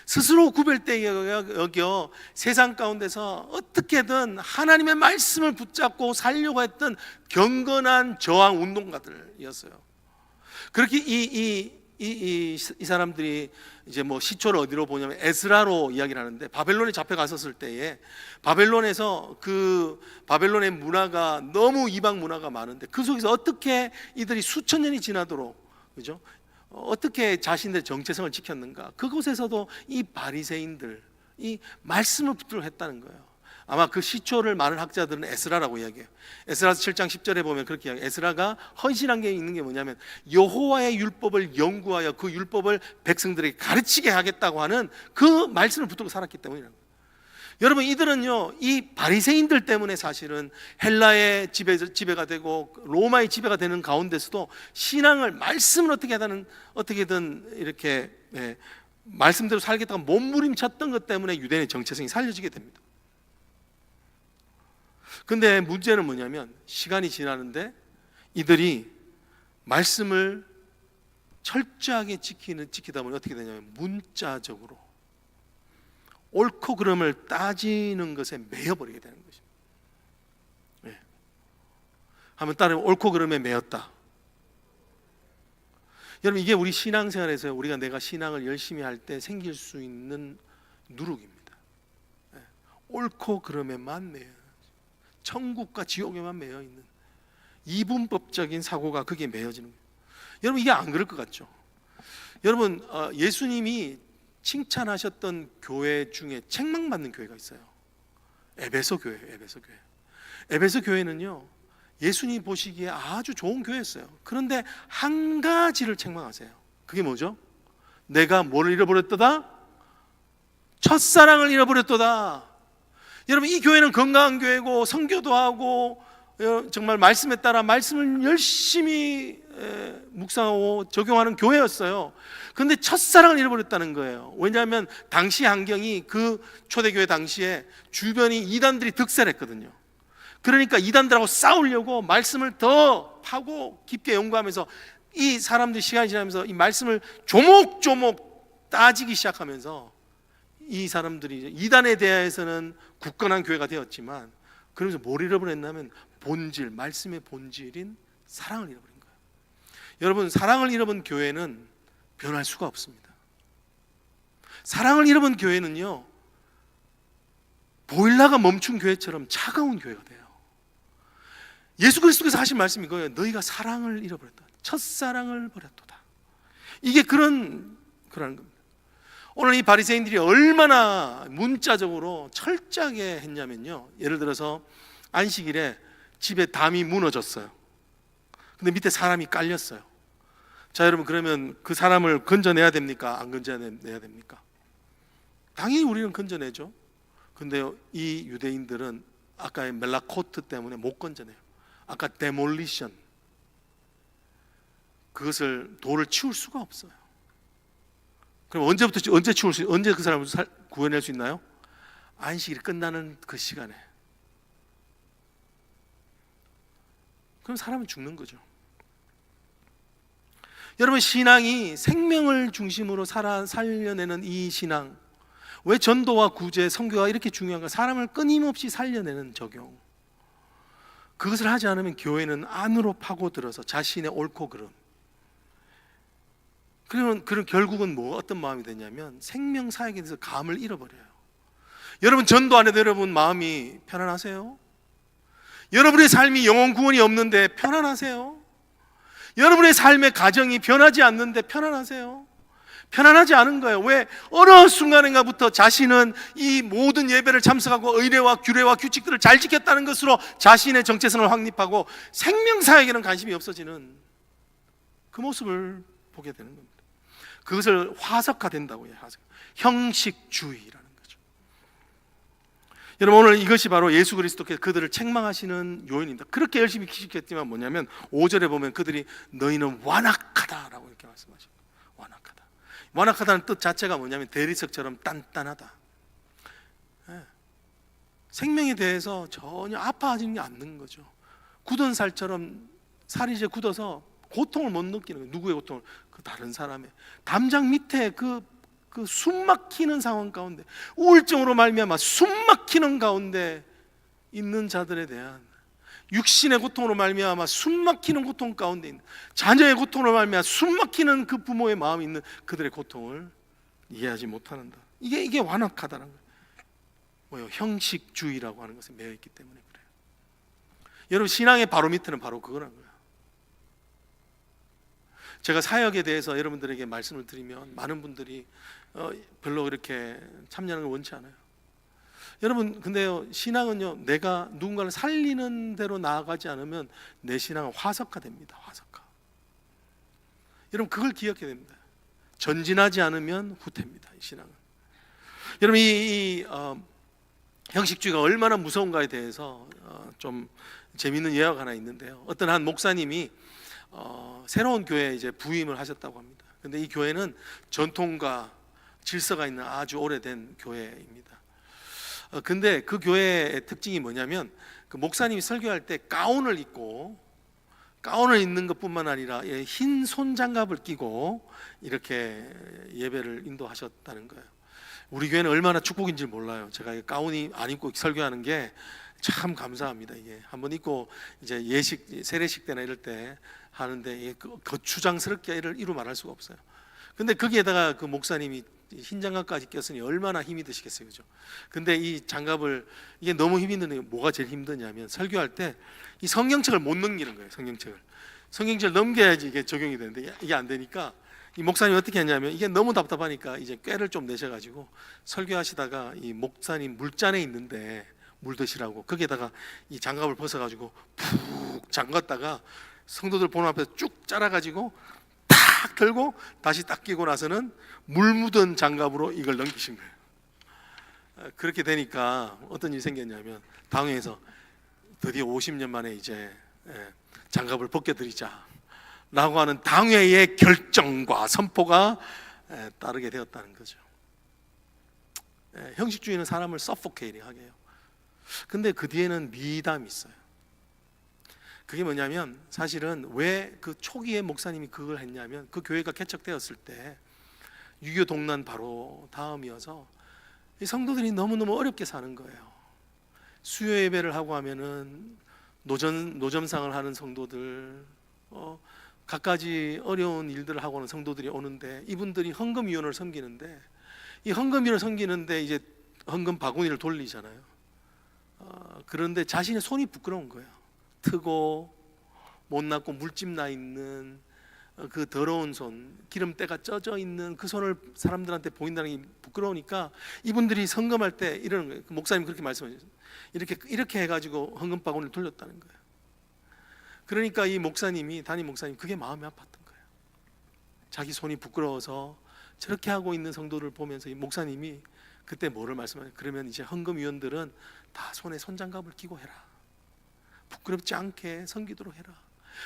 스스로 구별되이 여겨 세상 가운데서 어떻게든 하나님의 말씀을 붙잡고 살려고 했던 경건한 저항 운동가들이었어요. 그렇게 이 사람들이 이제 뭐 시초를 어디로 보냐면 에스라로 이야기를 하는데 바벨론에 잡혀갔었을 때에 바벨론에서 그 바벨론의 문화가 너무 이방 문화가 많은데 그 속에서 어떻게 이들이 수천 년이 지나도록 그죠? 어떻게 자신들의 정체성을 지켰는가? 그곳에서도 이 바리새인들 이 말씀을 붙들어 했다는 거예요. 아마 그 시초를 많은 학자들은 에스라라고 이야기해요. 에스라서 7장 10절에 보면 그렇게 이야기해요. 에스라가 헌신한 게 있는 게 뭐냐면 여호와의 율법을 연구하여 그 율법을 백성들에게 가르치게 하겠다고 하는 그 말씀을 붙들고 살았기 때문이라는 거예요. 여러분, 이들은요, 이 바리새인들 때문에 사실은 헬라의 지배가 되고 로마의 지배가 되는 가운데서도 신앙을, 말씀을 어떻게든 이렇게 말씀대로 살겠다고 몸부림쳤던 것 때문에 유대인의 정체성이 살려지게 됩니다. 근데 문제는 뭐냐면, 시간이 지나는데 이들이 말씀을 철저하게 지키다 보니 어떻게 되냐면, 문자적으로 옳고 그름을 따지는 것에 매여버리게 되는 것입니다. 한번 따르면 옳고 그름에 매였다. 여러분, 이게 우리 신앙생활에서 우리가 내가 신앙을 열심히 할 때 생길 수 있는 누룩입니다. 옳고 그름에만 매여, 천국과 지옥에만 매여 있는 이분법적인 사고가 거기에 매여지는 거예요. 여러분, 이게 안 그럴 것 같죠? 여러분, 예수님이 칭찬하셨던 교회 중에 책망받는 교회가 있어요. 에베소 교회예요. 에베소 교회는요, 예수님 보시기에 아주 좋은 교회였어요. 그런데 한 가지를 책망하세요. 그게 뭐죠? 내가 뭐를 잃어버렸도다? 첫사랑을 잃어버렸도다. 여러분, 이 교회는 건강한 교회고 선교도 하고 정말 말씀에 따라 말씀을 열심히 묵상하고 적용하는 교회였어요. 그런데 첫사랑을 잃어버렸다는 거예요. 왜냐하면 당시 환경이, 그 초대교회 당시에 주변이 이단들이 득세했거든요. 그러니까 이단들하고 싸우려고 말씀을 더 파고 깊게 연구하면서, 이 사람들이 시간이 지나면서 이 말씀을 조목조목 따지기 시작하면서, 이 사람들이 이단에 대해서는 굳건한 교회가 되었지만, 그러면서 뭘 잃어버렸냐면 본질, 말씀의 본질인 사랑을 잃어버린 거예요. 여러분, 사랑을 잃어본 교회는 변할 수가 없습니다. 사랑을 잃어본 교회는요, 보일러가 멈춘 교회처럼 차가운 교회가 돼요. 예수 그리스도께서 하신 말씀이 이거예요. 너희가 사랑을 잃어버렸다. 첫사랑을 버렸도다. 이게 그런 겁니다. 오늘 이 바리새인들이 얼마나 문자적으로 철저하게 했냐면요, 예를 들어서 안식일에 집에 담이 무너졌어요. 근데 밑에 사람이 깔렸어요. 자, 여러분, 그러면 그 사람을 건져내야 됩니까? 안 건져내야 됩니까? 당연히 우리는 건져내죠. 근데 이 유대인들은 아까의 멜라코트 때문에 못 건져내요. 아까 데몰리션, 그것을 돌을 치울 수가 없어요. 그럼 언제 그 사람을 구해낼 수 있나요? 안식일이 끝나는 그 시간에. 그럼 사람은 죽는 거죠. 여러분, 신앙이 생명을 중심으로 살려내는 이 신앙, 왜 전도와 구제, 선교가 이렇게 중요한가? 사람을 끊임없이 살려내는 적용. 그것을 하지 않으면 교회는 안으로 파고들어서 자신의 옳고 그름, 그러면 결국은 어떤 마음이 되냐면 생명 사역에 대해서 감을 잃어버려요. 여러분, 전도 안 해도 여러분 마음이 편안하세요? 여러분의 삶이 영혼 구원이 없는데 편안하세요? 여러분의 삶의 가정이 변하지 않는데 편안하세요? 편안하지 않은 거예요. 왜? 어느 순간인가부터 자신은 이 모든 예배를 참석하고 의례와 규례와 규칙들을 잘 지켰다는 것으로 자신의 정체성을 확립하고 생명 사역에는 관심이 없어지는 그 모습을 보게 되는 겁니다. 그것을 화석화된다고 해요. 형식주의라는 거죠. 여러분, 오늘 이것이 바로 예수 그리스도께서 그들을 책망하시는 요인입니다. 그렇게 열심히 기식했지만 뭐냐면 5절에 보면 그들이 너희는 완악하다라고 이렇게 말씀하십니다. 완악하다. 완악하다는 뜻 자체가 뭐냐면 대리석처럼 단단하다. 생명에 대해서 전혀 아파하지 않는 거죠. 굳은 살처럼 살이 이제 굳어서 고통을 못 느끼는 거예요. 누구의 고통을? 그 다른 사람의. 담장 밑에 그 숨 막히는 상황 가운데, 우울증으로 말미암아 숨 막히는 가운데 있는 자들에 대한, 육신의 고통으로 말미암아 숨 막히는 고통 가운데 있는, 자녀의 고통으로 말미암아 숨 막히는 그 부모의 마음이 있는 그들의 고통을 이해하지 못하는다. 이게 완악하다는 거예요. 뭐요? 형식주의라고 하는 것에 매여 있기 때문에 그래요. 여러분, 신앙의 바로미터는 바로 그거란 거예요. 제가 사역에 대해서 여러분들에게 말씀을 드리면 많은 분들이 별로 그렇게 참여하는 걸 원치 않아요. 여러분, 근데요, 신앙은요, 내가 누군가를 살리는 대로 나아가지 않으면 내 신앙은 화석화됩니다. 화석화. 여러분, 그걸 기억해야 됩니다. 전진하지 않으면 후퇴입니다. 이 신앙은. 여러분, 형식주의가 얼마나 무서운가에 대해서 좀 재미있는 예화가 하나 있는데요. 어떤 한 목사님이 새로운 교회에 이제 부임을 하셨다고 합니다. 근데 이 교회는 전통과 질서가 있는 아주 오래된 교회입니다. 근데 그 교회의 특징이 뭐냐면 그 목사님이 설교할 때 가운을 입는 것뿐만 아니라 흰 손장갑을 끼고 이렇게 예배를 인도하셨다는 거예요. 우리 교회는 얼마나 축복인지 몰라요. 제가 가운이 안 입고 설교하는 게 참 감사합니다. 이게 한번 입고 이제 예식 세례식 때나 이럴 때 하는데 거추장스럽게 이루 말할 수가 없어요. 근데 거기에다가 그 목사님이 흰 장갑까지 꼈으니 얼마나 힘이 드시겠어요, 그죠? 근데 이 장갑을 이게 너무 힘이 드는데 뭐가 제일 힘드냐면 설교할 때 이 성경책을 못 넘기는 거예요. 성경책을 넘겨야지 이게 적용이 되는데 이게 안 되니까 이 목사님이 어떻게 했냐면 이게 너무 답답하니까 이제 꾀를 좀 내셔가지고 설교하시다가 이 목사님 물잔에 있는데 물 드시라고 거기에다가 이 장갑을 벗어가지고 푹 잠갔다가 성도들 보는 앞에서 쭉 짜라가지고 딱 들고 다시 딱 끼고 나서는 물 묻은 장갑으로 이걸 넘기신 거예요. 그렇게 되니까 어떤 일이 생겼냐면 당회에서 드디어 50년 만에 이제 장갑을 벗겨드리자 라고 하는 당회의 결정과 선포가 따르게 되었다는 거죠. 형식주의는 사람을 서포케이팅하게 해요. 근데 그 뒤에는 미담이 있어요. 그게 뭐냐면 사실은 왜 그 초기에 목사님이 그걸 했냐면 그 교회가 개척되었을 때 유교 동란 바로 다음이어서 이 성도들이 너무너무 어렵게 사는 거예요. 수요 예배를 하고 하면은 노점상을 하는 성도들 갖가지 어려운 일들을 하고 하는 성도들이 오는데 이분들이 헌금위원을 섬기는데 이 헌금위원을 섬기는데 이제 헌금 바구니를 돌리잖아요. 그런데 자신의 손이 부끄러운 거예요. 트고 못났고 물집 나 있는 그 더러운 손, 기름때가 쪄져 있는 그 손을 사람들한테 보인다는 게 부끄러우니까 이분들이 헌금할 때 이러는 거예요. 목사님 그렇게 말씀하셨어요. 이렇게 해가지고 헌금 바구니를 돌렸다는 거예요. 그러니까 이 목사님이 담임 목사님 그게 마음이 아팠던 거예요. 자기 손이 부끄러워서 저렇게 하고 있는 성도를 보면서 이 목사님이 그때 뭐를 말씀하냐? 그러면 이제 헌금위원들은 다 손에 손장갑을 끼고 해라. 부끄럽지 않게 섬기도록 해라.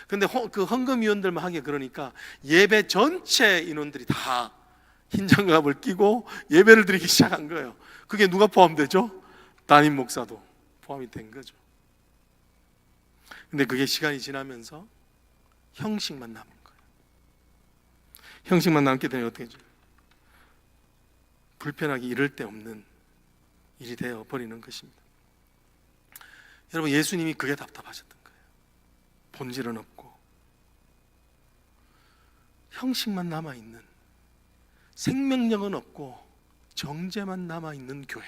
근데 그 헌금위원들만 하게 그러니까 예배 전체 인원들이 다 흰 장갑을 끼고 예배를 드리기 시작한 거예요. 그게 누가 포함되죠? 담임 목사도 포함이 된 거죠. 근데 그게 시간이 지나면서 형식만 남은 거예요. 형식만 남게 되면 어떻게 되죠? 불편하게 이를 데 없는 일이 되어 버리는 것입니다. 여러분, 예수님이 그게 답답하셨던 거예요. 본질은 없고 형식만 남아있는, 생명력은 없고 정죄만 남아있는 교회.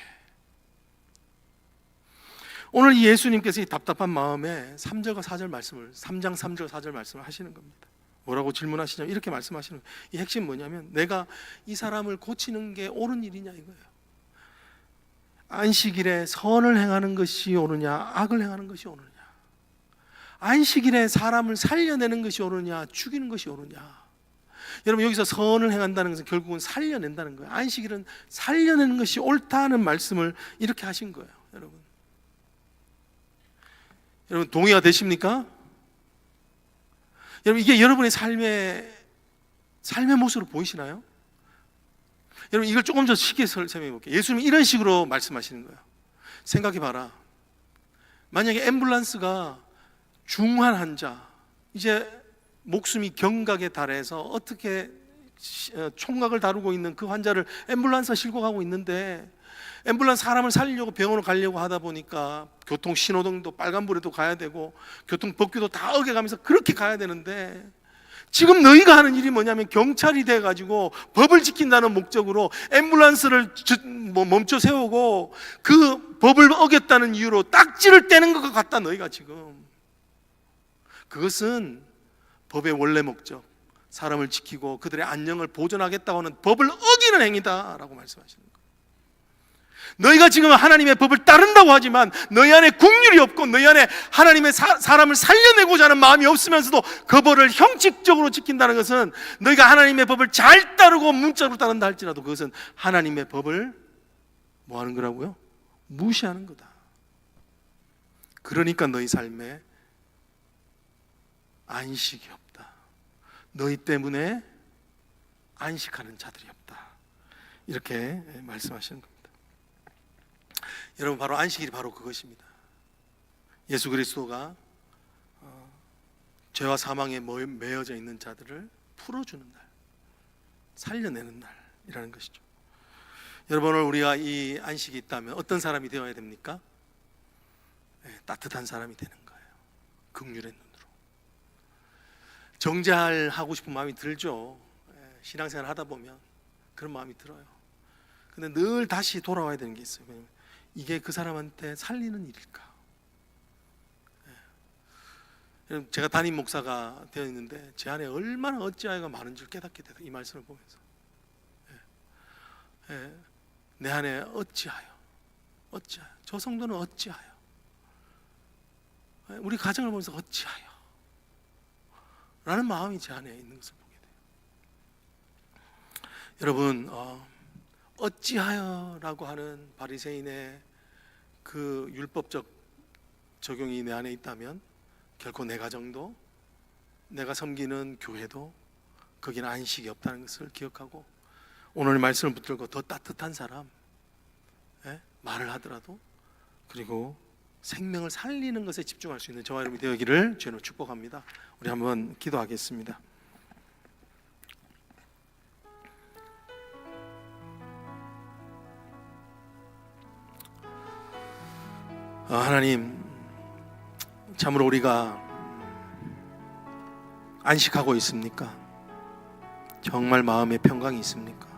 오늘 이 예수님께서 이 답답한 마음에 3절과 4절 말씀을 3장 3절 4절 말씀을 하시는 겁니다. 뭐라고 질문하시냐면 이렇게 말씀하시는 거예요. 이 핵심 뭐냐면 내가 이 사람을 고치는 게 옳은 일이냐 이거예요. 안식일에 선을 행하는 것이 옳으냐 악을 행하는 것이 옳으냐, 안식일에 사람을 살려내는 것이 옳으냐 죽이는 것이 옳으냐. 여러분, 여기서 선을 행한다는 것은 결국은 살려낸다는 거예요. 안식일은 살려내는 것이 옳다는 말씀을 이렇게 하신 거예요. 여러분 동의가 되십니까? 여러분, 이게 여러분의 삶의 모습으로 보이시나요? 여러분, 이걸 조금 더 쉽게 설명해 볼게요. 예수님은 이런 식으로 말씀하시는 거예요. 생각해 봐라. 만약에 앰뷸런스가 중환 환자, 이제 목숨이 경각에 달해서 어떻게 총각을 다루고 있는 그 환자를 앰뷸런스가 싣고 가고 있는데, 앰뷸런스 사람을 살리려고 병원을 가려고 하다 보니까 교통 신호등도 빨간불에도 가야 되고 교통 법규도 다 어겨가면서 그렇게 가야 되는데, 지금 너희가 하는 일이 뭐냐면 경찰이 돼가지고 법을 지킨다는 목적으로 앰뷸런스를 멈춰 세우고 그 법을 어겼다는 이유로 딱지를 떼는 것 같다. 너희가 지금 그것은 법의 원래 목적, 사람을 지키고 그들의 안녕을 보존하겠다고 하는 법을 어기는 행위다라고 말씀하시는 거예요. 너희가 지금 하나님의 법을 따른다고 하지만 너희 안에 긍휼이 없고 너희 안에 하나님의 사람을 살려내고자 하는 마음이 없으면서도 그 법을 형식적으로 지킨다는 것은, 너희가 하나님의 법을 잘 따르고 문자로 따른다 할지라도 그것은 하나님의 법을 뭐 하는 거라고요? 무시하는 거다. 그러니까 너희 삶에 안식이 없다. 너희 때문에 안식하는 자들이 없다. 이렇게 말씀하시는 겁니다. 여러분, 바로 안식일이 바로 그것입니다. 예수 그리스도가 죄와 사망에 매여져 있는 자들을 풀어주는 날, 살려내는 날이라는 것이죠. 여러분, 오늘 우리가 이 안식이 있다면 어떤 사람이 되어야 됩니까? 따뜻한 사람이 되는 거예요. 긍휼의 눈으로. 정죄하고 싶은 마음이 들죠. 신앙생활 하다 보면 그런 마음이 들어요. 근데 늘 다시 돌아와야 되는 게 있어요. 왜냐면 이게 그 사람한테 살리는 일일까? 제가 담임 목사가 되어 있는데 제 안에 얼마나 어찌하여가 많은 줄 깨닫게 돼요. 이 말씀을 보면서 내 안에 어찌하여 저 성도는 어찌하여, 우리 가정을 보면서 어찌하여 라는 마음이 제 안에 있는 것을 보게 돼요. 여러분, 어찌하여라고 하는 바리새인의 그 율법적 적용이 내 안에 있다면 결코 내 가정도, 내가 섬기는 교회도 거기는 안식이 없다는 것을 기억하고, 오늘 말씀을 붙들고 더 따뜻한 사람, 말을 하더라도, 그리고 생명을 살리는 것에 집중할 수 있는 저와 여러분이 되기를 주님으로 축복합니다. 우리 한번 기도하겠습니다. 하나님, 참으로 우리가 안식하고 있습니까? 정말 마음에 평강이 있습니까?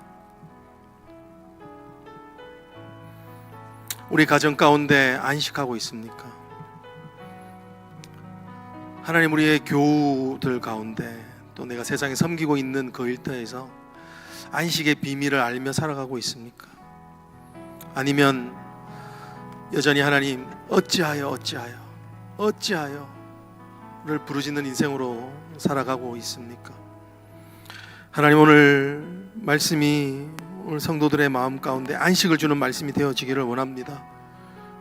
우리 가정 가운데 안식하고 있습니까? 하나님, 우리의 교우들 가운데 또 내가 세상에 섬기고 있는 그 일터에서 안식의 비밀을 알며 살아가고 있습니까? 아니면 여전히 하나님 어찌하여를 부르짖는 인생으로 살아가고 있습니까? 하나님, 오늘 말씀이 오늘 성도들의 마음 가운데 안식을 주는 말씀이 되어지기를 원합니다.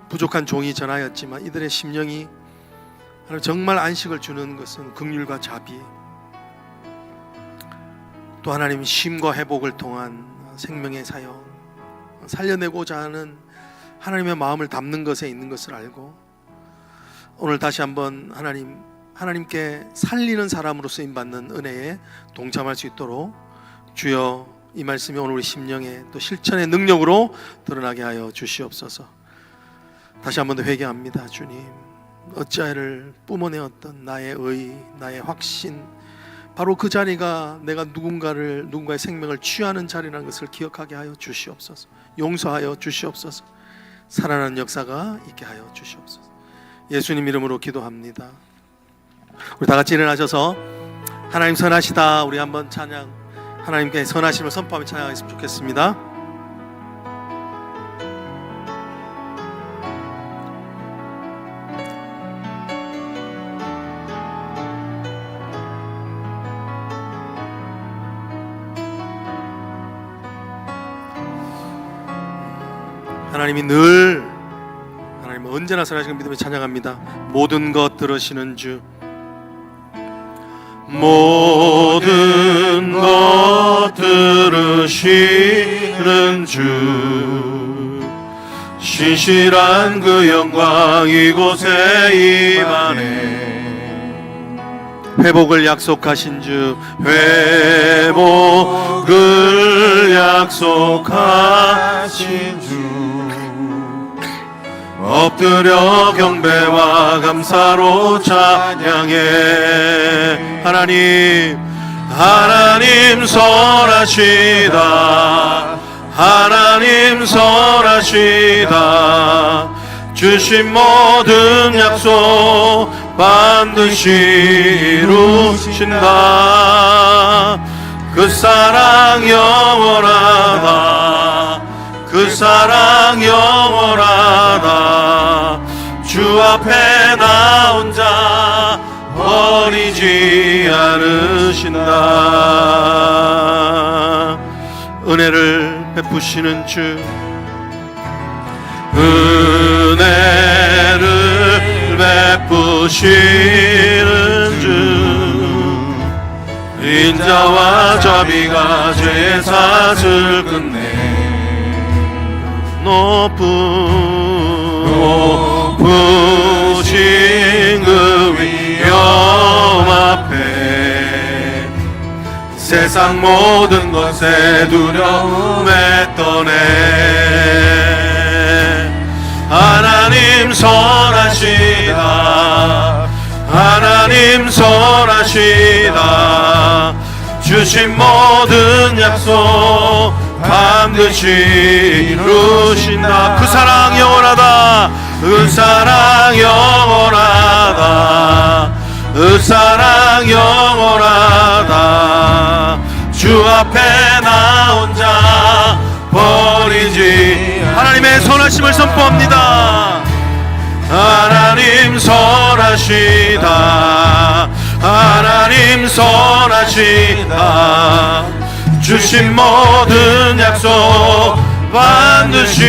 부족한 종이 전하였지만 이들의 심령이 정말 안식을 주는 것은 긍휼과 자비, 또 하나님 쉼과 회복을 통한 생명의 사역, 살려내고자 하는 하나님의 마음을 담는 것에 있는 것을 알고, 오늘 다시 한번 하나님께 살리는 사람으로 쓰임받는 은혜에 동참할 수 있도록 주여, 이 말씀이 오늘 우리 심령에 또 실천의 능력으로 드러나게 하여 주시옵소서. 다시 한번 더 회개합니다. 주님, 어찌하여를 뿜어내었던 나의 의, 나의 확신, 바로 그 자리가 내가 누군가의 생명을 취하는 자리라는 것을 기억하게 하여 주시옵소서. 용서하여 주시옵소서. 살아나는 역사가 있게 하여 주시옵소서. 예수님 이름으로 기도합니다. 우리 다 같이 일어나셔서 하나님 선하시다, 우리 한번 찬양, 하나님께 선하심을 선포하며 찬양하셨으면 좋겠습니다. 하나님은 언제나 선하신 믿음에 찬양합니다. 모든 것 들으시는 주, 모든 것 들으시는 주, 신실한 그 영광 이곳에 임하네. 회복을 약속하신 주, 회복을 약속하신 주, 엎드려 경배와 감사로 찬양해. 하나님 선하시다, 하나님 선하시다. 주신 모든 약속 반드시 이루신다. 그 사랑 영원하다, 그 사랑 영원하다. 주 앞에 나 혼자 버리지 않으신다. 은혜를 베푸시는 주, 은혜를 베푸시는 주 인자와 자비가 죄의 삭을 끝내 높으신 그 위엄 앞에 세상 모든 것에 두려움에 떠내 하나님 선하시다 하나님 선하시다 주신 모든 약속 반드시 이루신다 그 사랑 영원하다 그 사랑 영원하다 그 사랑 영원하다 주 앞에 나 혼자 버리지 하나님의 선하심을 선포합니다 하나님 선하시다 하나님 선하시다 주신 모든 약속 반드시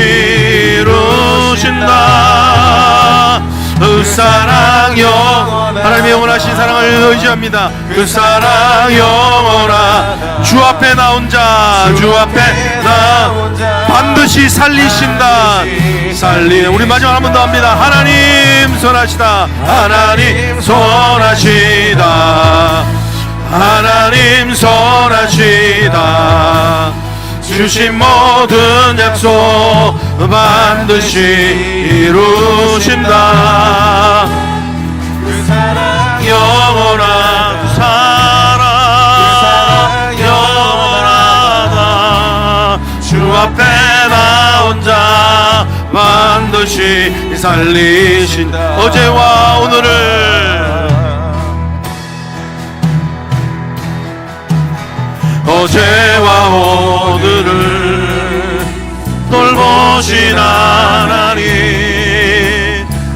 이루신다 그 사랑 하나님의 영원하신 사랑을 의지합니다 그 사랑 영원하 주 앞에 나 혼자 주 앞에 나 반드시 살리신다 살리네 우리 마지막 한 번 더 합니다 하나님 선하시다 하나님 선하시다 하나님 선하시다 주신 모든 약속 반드시 이루신다 그 사랑 영원한 사랑 영원하다 주 앞에 나 혼자 반드시 살리신다 어제와 오늘을 어제와 오늘을 돌보신 하나님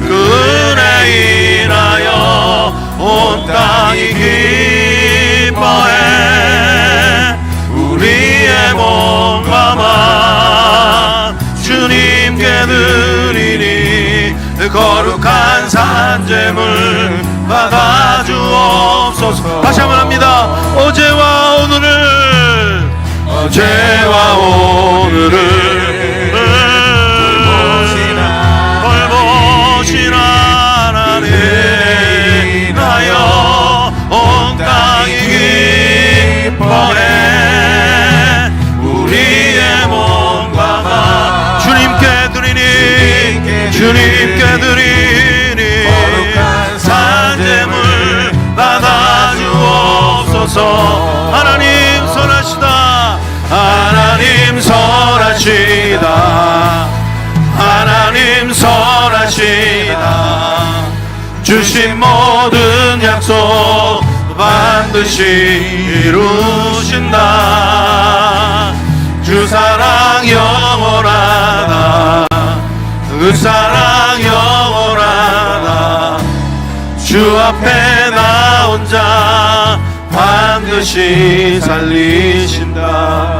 그 은혜 인하여 온 땅이 기뻐해 우리의 몸과 맘 주님께 드리니 거룩한 산재물 받아주옵소서 다시 한번 합니다 어제와 오늘을 어제와 오늘을 돌보신 하나님 인하여 온 땅이 기뻐해 우리의 몸과 맘 주님께 드리니 주님께 드리니 산재물 받아주옵소서 하나님 선하시다 하나님 선하시다 하나님 선하시다 주신 모든 약속 반드시 이루신다 주 사랑 영원하다 그 사랑 영원하다 주 앞에 나 혼자 반드시 살리신다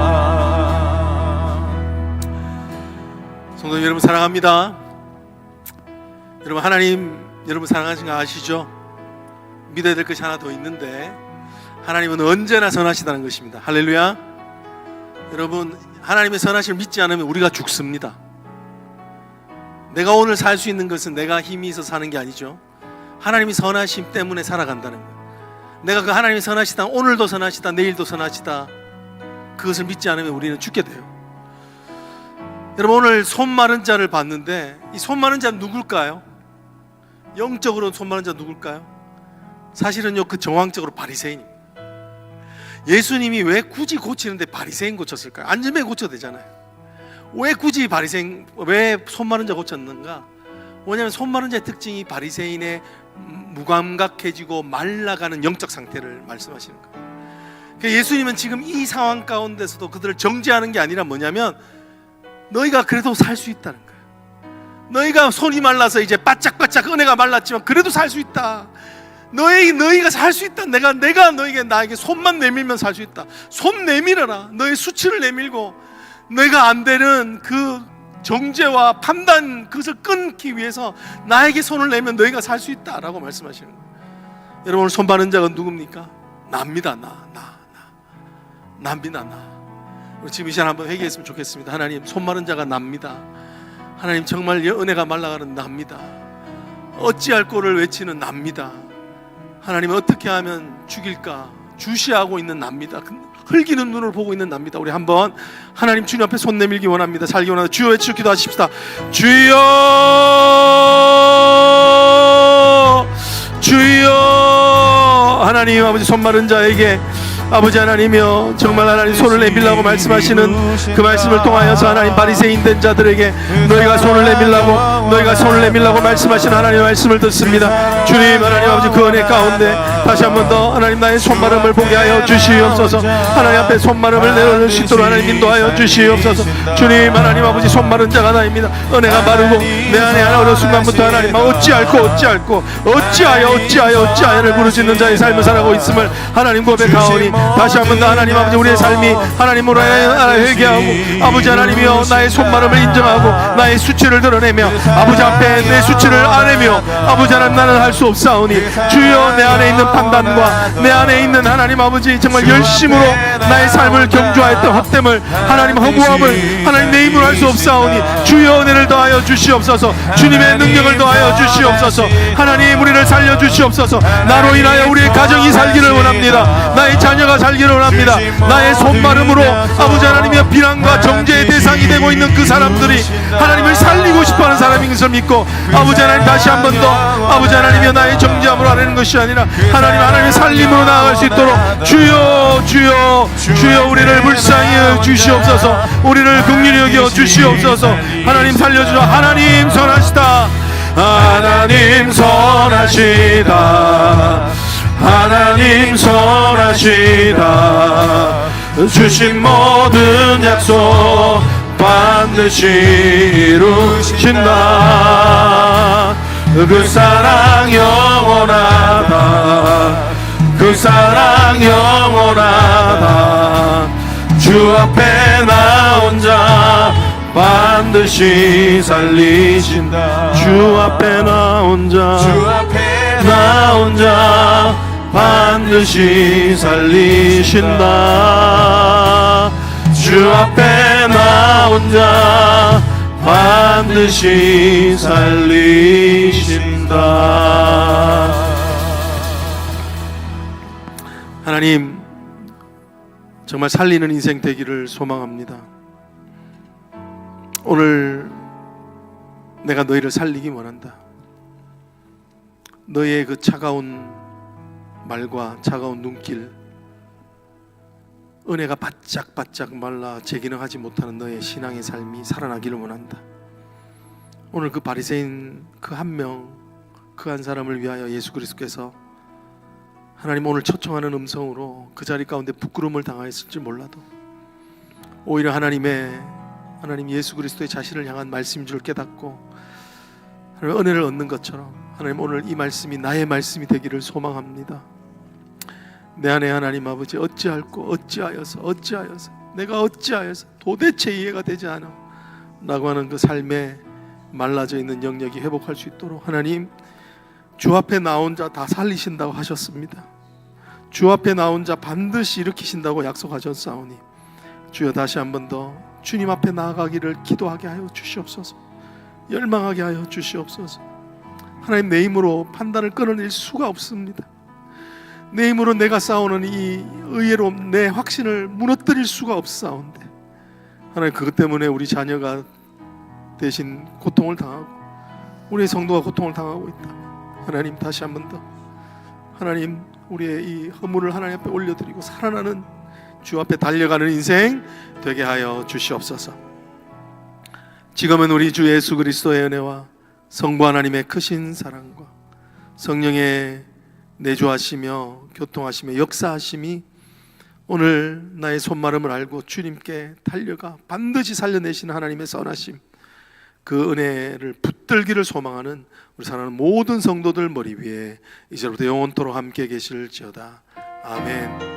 성도님 여러분 사랑합니다 여러분 하나님 여러분 사랑하신 거 아시죠? 믿어야 될 것이 하나 더 있는데 하나님은 언제나 선하시다는 것입니다 할렐루야 여러분 하나님의 선하심을 믿지 않으면 우리가 죽습니다 내가 오늘 살 수 있는 것은 내가 힘이 있어서 사는 게 아니죠 하나님이 선하심 때문에 살아간다는 거예요 내가 그 하나님이 선하시다 오늘도 선하시다 내일도 선하시다 그것을 믿지 않으면 우리는 죽게 돼요 여러분 오늘 손 마른 자를 봤는데 이 손 마른 자는 누굴까요? 영적으로 손 마른 자 누굴까요? 사실은요 그 정황적으로 바리새인입니다 예수님이 왜 굳이 고치는데 바리새인 고쳤을까요? 안전에 고쳐도 되잖아요 왜 굳이 바리새인 왜 손 마른 자 고쳤는가? 왜냐하면 손 마른 자의 특징이 바리새인의 무감각해지고 말라가는 영적 상태를 말씀하시는 거예요 그러니까 예수님은 지금 이 상황 가운데서도 그들을 정죄하는 게 아니라 뭐냐면 너희가 그래도 살 수 있다는 거예요 너희가 손이 말라서 이제 바짝바짝 은혜가 말랐지만 그래도 살 수 있다 너희가 살 수 있다 내가 너에게 나에게 손만 내밀면 살 수 있다 손 내밀어라 너의 수치를 내밀고 너희가 안 되는 그 정죄와 판단, 그것을 끊기 위해서 나에게 손을 내면 너희가 살 수 있다라고 말씀하시는 거예요. 여러분, 오늘 손 바른 자가 누굽니까? 나입니다. 나입니다. 우리 지금 이 시간 한번 회개했으면 좋겠습니다. 하나님, 손 마른 자가 납니다. 하나님, 정말 은혜가 말라가는 납니다. 어찌할 꼴을 외치는 납니다. 하나님, 어떻게 하면 죽일까 주시하고 있는 납니다. 흘기는 눈을 보고 있는 납니다. 우리 한번 하나님 주님 앞에 손 내밀기 원합니다. 살기 원합니다. 주여 외치고 기도하십시다. 주여, 주여. 하나님 아버지, 손 마른 자에게 아버지 하나님이여, 정말 하나님 손을 내밀라고 말씀하시는 그 말씀을 통하여서 하나님 바리새인 된 자들에게 너희가 손을 내밀라고 말씀하시는 하나님의 말씀을 듣습니다. 주님 하나님 아버지, 그 은혜 가운데 다시 한 번 더 하나님 나의 손마름을 보게 하여 주시옵소서. 하나님 앞에 손마름을 내려놓을 수 있도록 하나님 인도하여 주시옵소서. 주님 하나님 아버지, 손마른 자가 나입니다. 은혜가 마르고 내 안에 어느 순간부터 하나님 어찌하여를 부르짖는 자의 삶을 살아가고 있음을 하나님 고백하오니, 다시 한 번 더 하나님 아버지, 우리의 삶이 하나님으로 회개하고 아버지 하나님이여, 나의 손마름을 인정하고 나의 수치를 드러내며 아버지 앞에 내 수치를 아내며 아버지 하나님, 나는 할 수 없사오니 주여, 내 안에 있는 판단과 내 안에 있는 하나님 아버지 정말 열심으로 나의 삶을 경주하였던 헛됨을, 하나님 허무함을 하나님 내 힘으로 할 수 없사오니 주여, 은혜를 더하여 주시옵소서. 주님의 능력을 더하여 주시옵소서. 하나님, 우리를 살려 주시옵소서. 나로 인하여 우리의 가정이 살기를 원합니다. 나의 자녀가 살기를 원합니다. 나의 손마름으로 아버지 하나님의 비난과 정죄의 대상이 되고 있는 그 사람들이 하나님을 살리고 싶어하는 사람인 것을 믿고, 아버지 하나님 다시 한 번 더 아버지 하나님이여, 나의 정죄함으로 하는 것이 아니라 하나님의 살림으로 나아갈 수 있도록 주여, 우리를 불쌍히 주시옵소서. 우리를 긍휼히 여겨 주시옵소서. 하나님 살려주라. 하나님 선하시다. 하나님 선하시다. 하나님 선하시다. 주신 모든 약속 반드시 이루신다. 그 사랑 영원하다. 그 사랑 영원하다. 주 앞에 나 혼자 반드시 살리신다. 주 앞에 나 혼자 반드시 살리신다. 주 앞에 나 혼자 반드시 살리신다. 하나님, 정말 살리는 인생 되기를 소망합니다. 오늘 내가 너희를 살리기 원한다. 너희의 그 차가운 말과 차가운 눈길, 은혜가 바짝바짝 말라 재기능하지 못하는 너의 신앙의 삶이 살아나기를 원한다. 오늘 그 바리새인 그 한 명, 그 한 사람을 위하여 예수 그리스도께서 하나님 오늘 초청하는 음성으로 그 자리 가운데 부끄러움을 당하였을지 몰라도 오히려 하나님 예수 그리스도의 자신을 향한 말씀인 줄 깨닫고 하나님 은혜를 얻는 것처럼, 하나님 오늘 이 말씀이 나의 말씀이 되기를 소망합니다. 내 안에 하나님 아버지, 어찌하여서 내가 어찌하여서 도대체 이해가 되지 않아 라고 하는 그 삶에 말라져 있는 영역이 회복할 수 있도록 하나님, 주 앞에 나온 자 다 살리신다고 하셨습니다. 주 앞에 나온 자 반드시 일으키신다고 약속하셨사오니 주여, 다시 한 번 더 주님 앞에 나아가기를 기도하게 하여 주시옵소서. 열망하게 하여 주시옵소서. 하나님, 내 힘으로 판단을 끊어낼 수가 없습니다. 내 힘으로 내가 싸우는 이 의외로 내 확신을 무너뜨릴 수가 없사온데 하나님, 그것 때문에 우리 자녀가 대신 고통을 당하고 우리의 성도가 고통을 당하고 있다. 하나님, 다시 한 번 더 하나님, 우리의 이 허물을 하나님 앞에 올려드리고 살아나는 주 앞에 달려가는 인생 되게 하여 주시옵소서. 지금은 우리 주 예수 그리스도의 은혜와 성부 하나님의 크신 사랑과 성령의 내주하시며 교통하시며 역사하심이 오늘 나의 손마름을 알고 주님께 달려가 반드시 살려내시는 하나님의 선하심, 그 은혜를 붙들기를 소망하는 우리 사랑하는 모든 성도들 머리 위에 이제부터 영원토록 함께 계실지어다. 아멘.